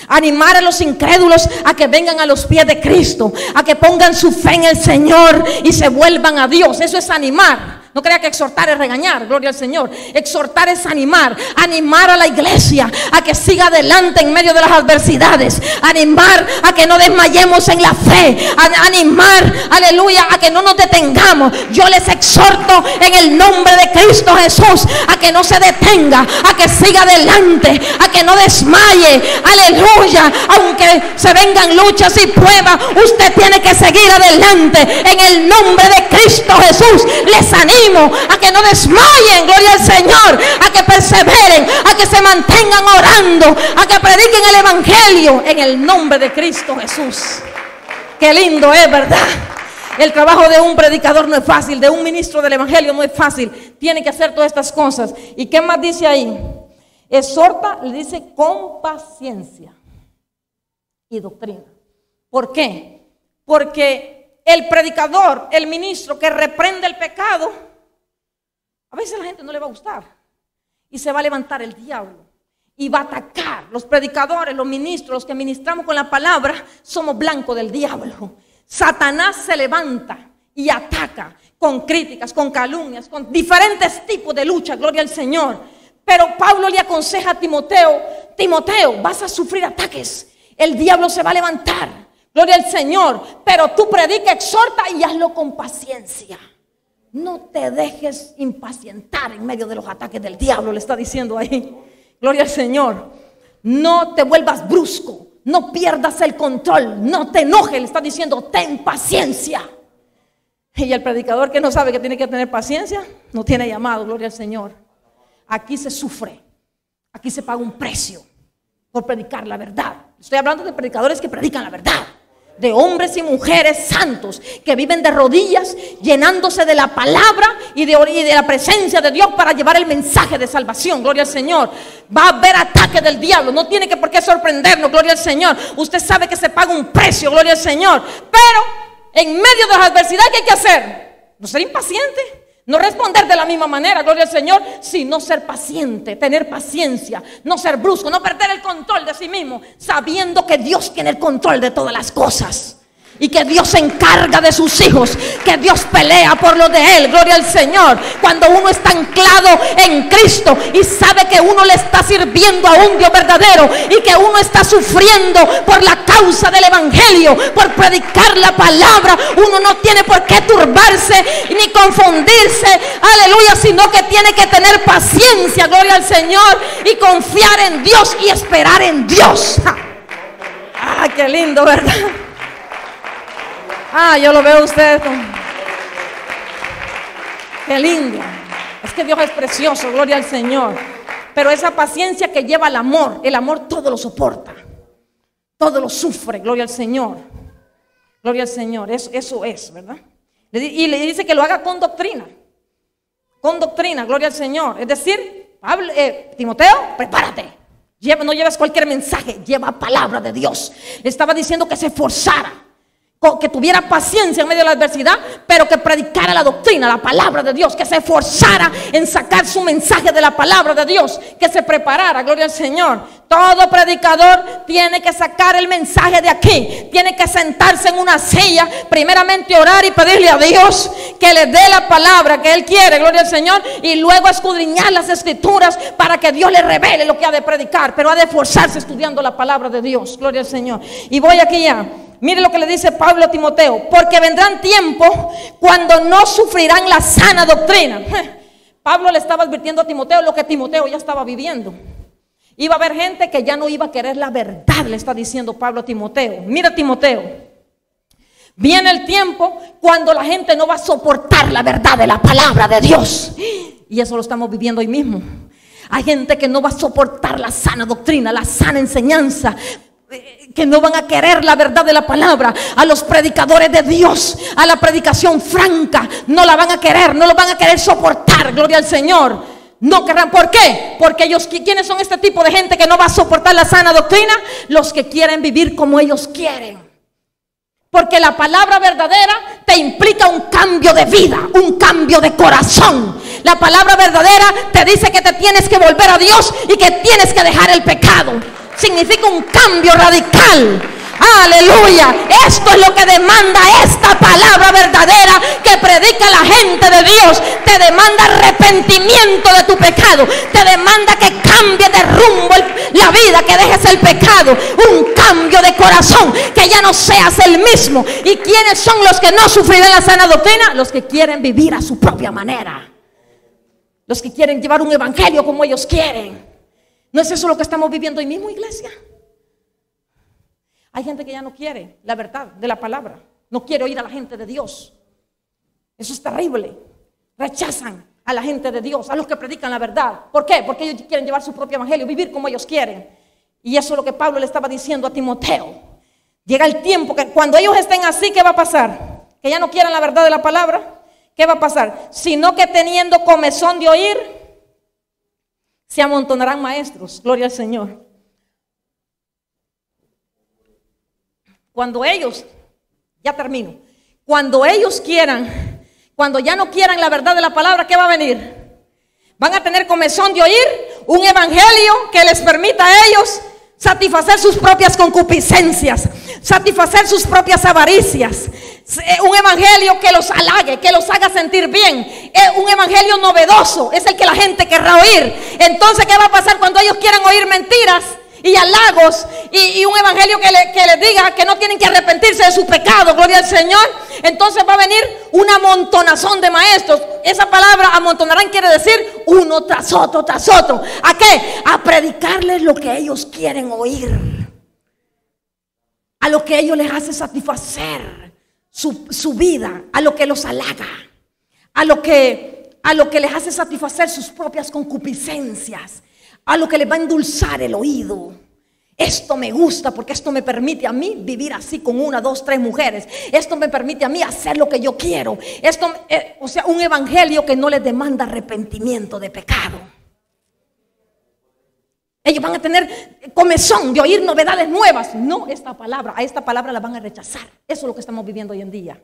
Animar a los incrédulos a que vengan a los pies de Cristo, a que pongan su fe en el Señor y se vuelvan a Dios. Eso es animar. No crea que exhortar es regañar, gloria al Señor. Exhortar es animar, animar a la iglesia a que siga adelante en medio de las adversidades, animar a que no desmayemos en la fe, animar, aleluya, a que no nos detengamos. Yo les exhorto en el nombre de Cristo Jesús a que no se detenga, a que siga adelante, a que no desmaye, aleluya. Aunque se vengan luchas y pruebas, usted tiene que seguir adelante en el nombre de Cristo Jesús. Les animo a que no desmayen, gloria al Señor, a que perseveren, a que se mantengan orando, a que prediquen el evangelio en el nombre de Cristo Jesús. Qué lindo es, ¿verdad? El trabajo de un predicador no es fácil, de un ministro del evangelio no es fácil. Tiene que hacer todas estas cosas. ¿Y qué más dice ahí? Exhorta, le dice con paciencia y doctrina. ¿Por qué? Porque el predicador, el ministro que reprende el pecado, a veces a la gente no le va a gustar y se va a levantar el diablo y va a atacar. Los predicadores, los ministros, los que ministramos con la palabra, somos blanco del diablo. Satanás se levanta y ataca con críticas, con calumnias, con diferentes tipos de lucha, gloria al Señor. Pero Pablo le aconseja a Timoteo: Timoteo, vas a sufrir ataques, el diablo se va a levantar, gloria al Señor, pero tú predica, exhorta y hazlo con paciencia. No te dejes impacientar en medio de los ataques del diablo, le está diciendo ahí. Gloria al Señor. No te vuelvas brusco, no pierdas el control, no te enojes, le está diciendo, ten paciencia. Y el predicador que no sabe que tiene que tener paciencia, no tiene llamado, gloria al Señor. Aquí se sufre, aquí se paga un precio por predicar la verdad. Estoy hablando de predicadores que predican la verdad. de hombres y mujeres santos que viven de rodillas, llenándose de la palabra y de la presencia de Dios para llevar el mensaje de salvación. Gloria al Señor. Va a haber ataque del diablo, no tiene que por qué sorprendernos. Gloria al Señor. Usted sabe que se paga un precio. Gloria al Señor. Pero en medio de la adversidad, ¿qué hay que hacer? No ser impaciente. No responder de la misma manera, gloria al Señor, sino ser paciente, tener paciencia, no ser brusco, no perder el control de sí mismo, sabiendo que Dios tiene el control de todas las cosas. Y que Dios se encarga de sus hijos, que Dios pelea por lo de Él, gloria al Señor. Cuando uno está anclado en Cristo y sabe que uno le está sirviendo a un Dios verdadero y que uno está sufriendo por la causa del Evangelio, por predicar la palabra, uno no tiene por qué turbarse ni confundirse, aleluya, sino que tiene que tener paciencia, gloria al Señor, y confiar en Dios y esperar en Dios. Ah, qué lindo, ¿verdad? Ah, yo lo veo a usted. Qué lindo. Es que Dios es precioso, gloria al Señor. Pero esa paciencia que lleva al amor, el amor todo lo soporta, todo lo sufre, gloria al Señor. Gloria al Señor, eso es, ¿verdad? Y le dice que lo haga con doctrina. Con doctrina, gloria al Señor. Es decir, Timoteo, prepárate. No lleves cualquier mensaje, lleva palabra de Dios. Le estaba diciendo que se esforzara, que tuviera paciencia en medio de la adversidad, pero que predicara la doctrina, la palabra de Dios, que se esforzara en sacar su mensaje de la palabra de Dios, que se preparara, gloria al Señor. Todo predicador tiene que sacar el mensaje de aquí, tiene que sentarse en una silla, primeramente orar y pedirle a Dios que le dé la palabra que Él quiere, gloria al Señor, y luego escudriñar las escrituras para que Dios le revele lo que ha de predicar, pero ha de esforzarse estudiando la palabra de Dios, gloria al Señor. Y voy aquí ya. Mire lo que le dice Pablo a Timoteo: porque vendrán tiempos cuando no sufrirán la sana doctrina. Pablo le estaba advirtiendo a Timoteo lo que Timoteo ya estaba viviendo. Iba a haber gente que ya no iba a querer la verdad, le está diciendo Pablo a Timoteo. Mira, Timoteo, viene el tiempo cuando la gente no va a soportar la verdad de la palabra de Dios. Y eso lo estamos viviendo hoy mismo. Hay gente que no va a soportar la sana doctrina, la sana enseñanza, que no van a querer la verdad de la palabra. A los predicadores de Dios, a la predicación franca, no la van a querer, no lo van a querer soportar, gloria al Señor. No querrán. ¿Por qué? Porque ellos, ¿quiénes son este tipo de gente que no va a soportar la sana doctrina? Los que quieren vivir como ellos quieren. Porque la palabra verdadera te implica un cambio de vida, un cambio de corazón. La palabra verdadera te dice que te tienes que volver a Dios y que tienes que dejar el pecado. Significa un cambio radical. Aleluya. Esto es lo que demanda esta palabra verdadera que predica la gente de Dios. Te demanda arrepentimiento de tu pecado. Te demanda que cambies de rumbo la vida, que dejes el pecado. Un cambio de corazón, que ya no seas el mismo. ¿Y quiénes son los que no sufrirán la sana doctrina? Los que quieren vivir a su propia manera. Los que quieren llevar un evangelio como ellos quieren. ¿No es eso lo que estamos viviendo hoy mismo, iglesia? Hay gente que ya no quiere la verdad de la palabra. No quiere oír a la gente de Dios. Eso es terrible. Rechazan a la gente de Dios, a los que predican la verdad. ¿Por qué? Porque ellos quieren llevar su propio evangelio, vivir como ellos quieren. Y eso es lo que Pablo le estaba diciendo a Timoteo. Llega el tiempo que cuando ellos estén así, ¿qué va a pasar? Que ya no quieran la verdad de la palabra. ¿Qué va a pasar? Sino que teniendo comezón de oír, se amontonarán maestros. Gloria al Señor. Cuando ellos, ya termino, cuando ellos quieran, cuando ya no quieran la verdad de la palabra, ¿qué va a venir? Van a tener comezón de oír un evangelio que les permita a ellos satisfacer sus propias concupiscencias, satisfacer sus propias avaricias. Un evangelio que los halague, que los haga sentir bien. Un evangelio novedoso es el que la gente querrá oír. Entonces, ¿qué va a pasar cuando ellos quieran oír mentiras y halagos y un evangelio que les diga que no tienen que arrepentirse de su pecado? Gloria al Señor. Entonces va a venir un amontonazón de maestros. Esa palabra amontonarán quiere decir uno tras otro, tras otro. ¿A qué? A predicarles lo que ellos quieren oír, a lo que ellos les hace satisfacer su vida, a lo que los halaga, a lo que les hace satisfacer sus propias concupiscencias, a lo que les va a endulzar el oído. Esto me gusta porque esto me permite a mí vivir así con 1, 2, 3 mujeres. Esto me permite a mí hacer lo que yo quiero. Esto, o sea, un evangelio que no les demanda arrepentimiento de pecado. Ellos van a tener comezón de oír novedades nuevas. No, a esta palabra la van a rechazar. Eso es lo que estamos viviendo hoy en día.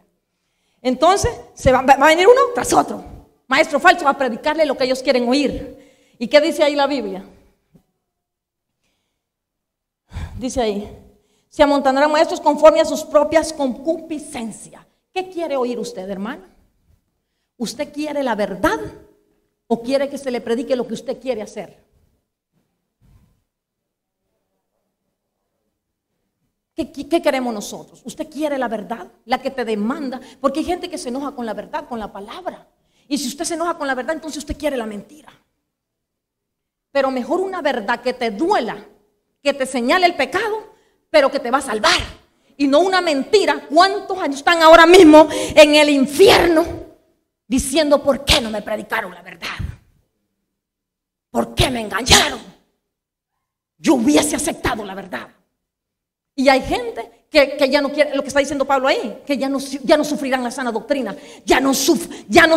Entonces va a venir uno tras otro. Maestro falso va a predicarle lo que ellos quieren oír. ¿Y qué dice ahí la Biblia? Dice ahí: se amontonarán maestros conforme a sus propias concupiscencias. ¿Qué quiere oír usted, hermano? ¿Usted quiere la verdad o quiere que se le predique lo que usted quiere hacer? ¿Qué queremos nosotros? ¿Usted quiere la verdad? La que te demanda. Porque hay gente que se enoja con la verdad, con la palabra. Y si usted se enoja con la verdad, entonces usted quiere la mentira. Pero mejor una verdad que te duela, que te señale el pecado, pero que te va a salvar. Y no una mentira. ¿Cuántos años están ahora mismo en el infierno diciendo: ¿por qué no me predicaron la verdad? ¿Por qué me engañaron? Yo hubiese aceptado la verdad. Y hay gente que ya no quiere, lo que está diciendo Pablo ahí, que ya no sufrirán la sana doctrina, ya no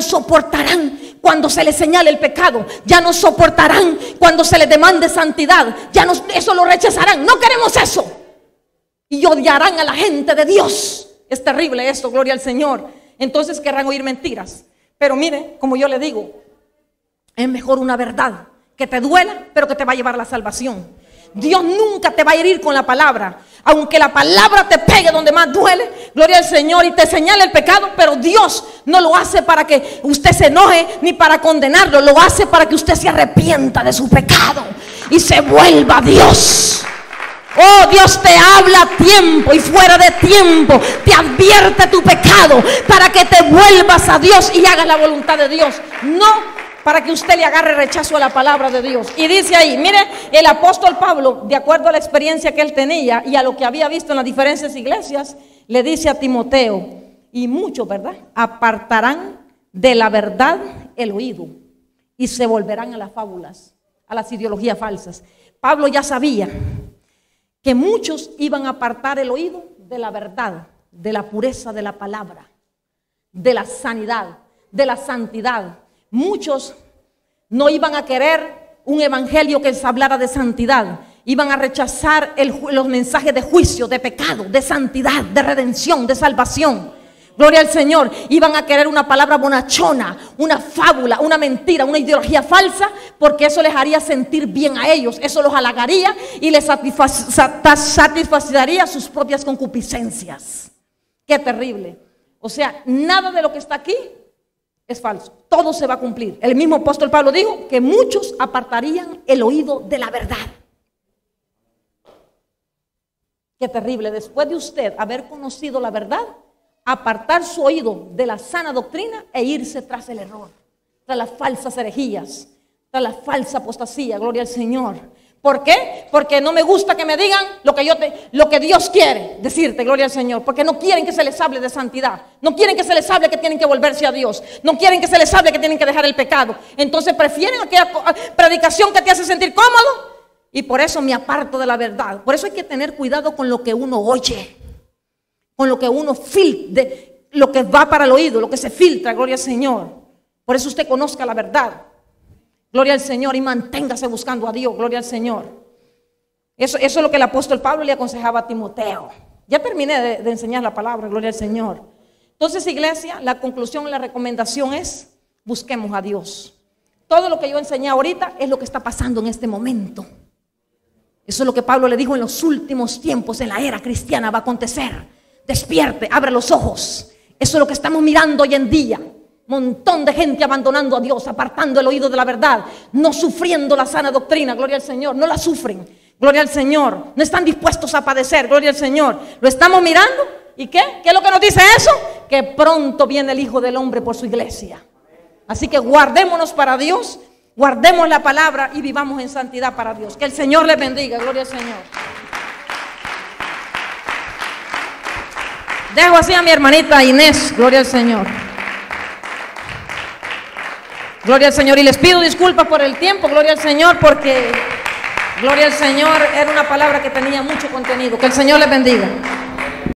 soportarán cuando se les señale el pecado, ya no soportarán cuando se les demande santidad, eso lo rechazarán. No queremos eso. Y odiarán a la gente de Dios. Es terrible esto, gloria al Señor. Entonces querrán oír mentiras. Pero mire, como yo le digo, es mejor una verdad que te duela, pero que te va a llevar a la salvación. Dios nunca te va a herir con la palabra. Aunque la palabra te pegue donde más duele, gloria al Señor, y te señale el pecado, pero Dios no lo hace para que usted se enoje ni para condenarlo. Lo hace para que usted se arrepienta de su pecado y se vuelva a Dios. Oh, Dios te habla a tiempo y fuera de tiempo. Te advierte tu pecado para que te vuelvas a Dios y hagas la voluntad de Dios. No para que usted le agarre rechazo a la palabra de Dios. Y dice ahí, mire, el apóstol Pablo, de acuerdo a la experiencia que él tenía y a lo que había visto en las diferentes iglesias, le dice a Timoteo: y muchos, ¿verdad?, apartarán de la verdad el oído y se volverán a las fábulas, a las ideologías falsas. Pablo ya sabía que muchos iban a apartar el oído de la verdad, de la pureza de la palabra, de la sanidad, de la santidad. Muchos no iban a querer un evangelio que les hablara de santidad. Iban a rechazar los mensajes de juicio, de pecado, de santidad, de redención, de salvación. Gloria al Señor. Iban a querer una palabra bonachona, una fábula, una mentira, una ideología falsa, porque eso les haría sentir bien a ellos. Eso los halagaría y les satisfacería sus propias concupiscencias. Qué terrible. O sea, nada de lo que está aquí es falso, todo se va a cumplir. El mismo apóstol Pablo dijo que muchos apartarían el oído de la verdad. Qué terrible, después de usted haber conocido la verdad, apartar su oído de la sana doctrina e irse tras el error, tras las falsas herejías, tras la falsa apostasía. Gloria al Señor. ¿Por qué? Porque no me gusta que me digan lo que Dios quiere decirte, gloria al Señor. Porque no quieren que se les hable de santidad. No quieren que se les hable que tienen que volverse a Dios. No quieren que se les hable que tienen que dejar el pecado. Entonces prefieren aquella predicación que te hace sentir cómodo. Y por eso me aparto de la verdad. Por eso hay que tener cuidado con lo que uno oye. Con lo que uno filtra, lo que va para el oído, lo que se filtra, gloria al Señor. Por eso usted conozca la verdad. Gloria al Señor, y manténgase buscando a Dios, gloria al Señor. Eso es lo que el apóstol Pablo le aconsejaba a Timoteo. Ya terminé de enseñar la palabra, gloria al Señor. Entonces, iglesia, la conclusión y la recomendación es: busquemos a Dios. Todo lo que yo enseñé ahorita es lo que está pasando en este momento. Eso es lo que Pablo le dijo: en los últimos tiempos, en la era cristiana va a acontecer. Despierte, abre los ojos. Eso es lo que estamos mirando hoy en día. Montón de gente abandonando a Dios, apartando el oído de la verdad, no sufriendo la sana doctrina, gloria al Señor. No la sufren, gloria al Señor. No están dispuestos a padecer, gloria al Señor. Lo estamos mirando. ¿Y qué? ¿Qué es lo que nos dice eso? Que pronto viene el Hijo del Hombre por su iglesia. Así que guardémonos para Dios, guardemos la palabra y vivamos en santidad para Dios. Que el Señor les bendiga, gloria al Señor. Dejo así a mi hermanita Inés, gloria al Señor. Gloria al Señor. Y les pido disculpas por el tiempo, gloria al Señor, porque Gloria al Señor, era una palabra que tenía mucho contenido. Que el Señor les bendiga.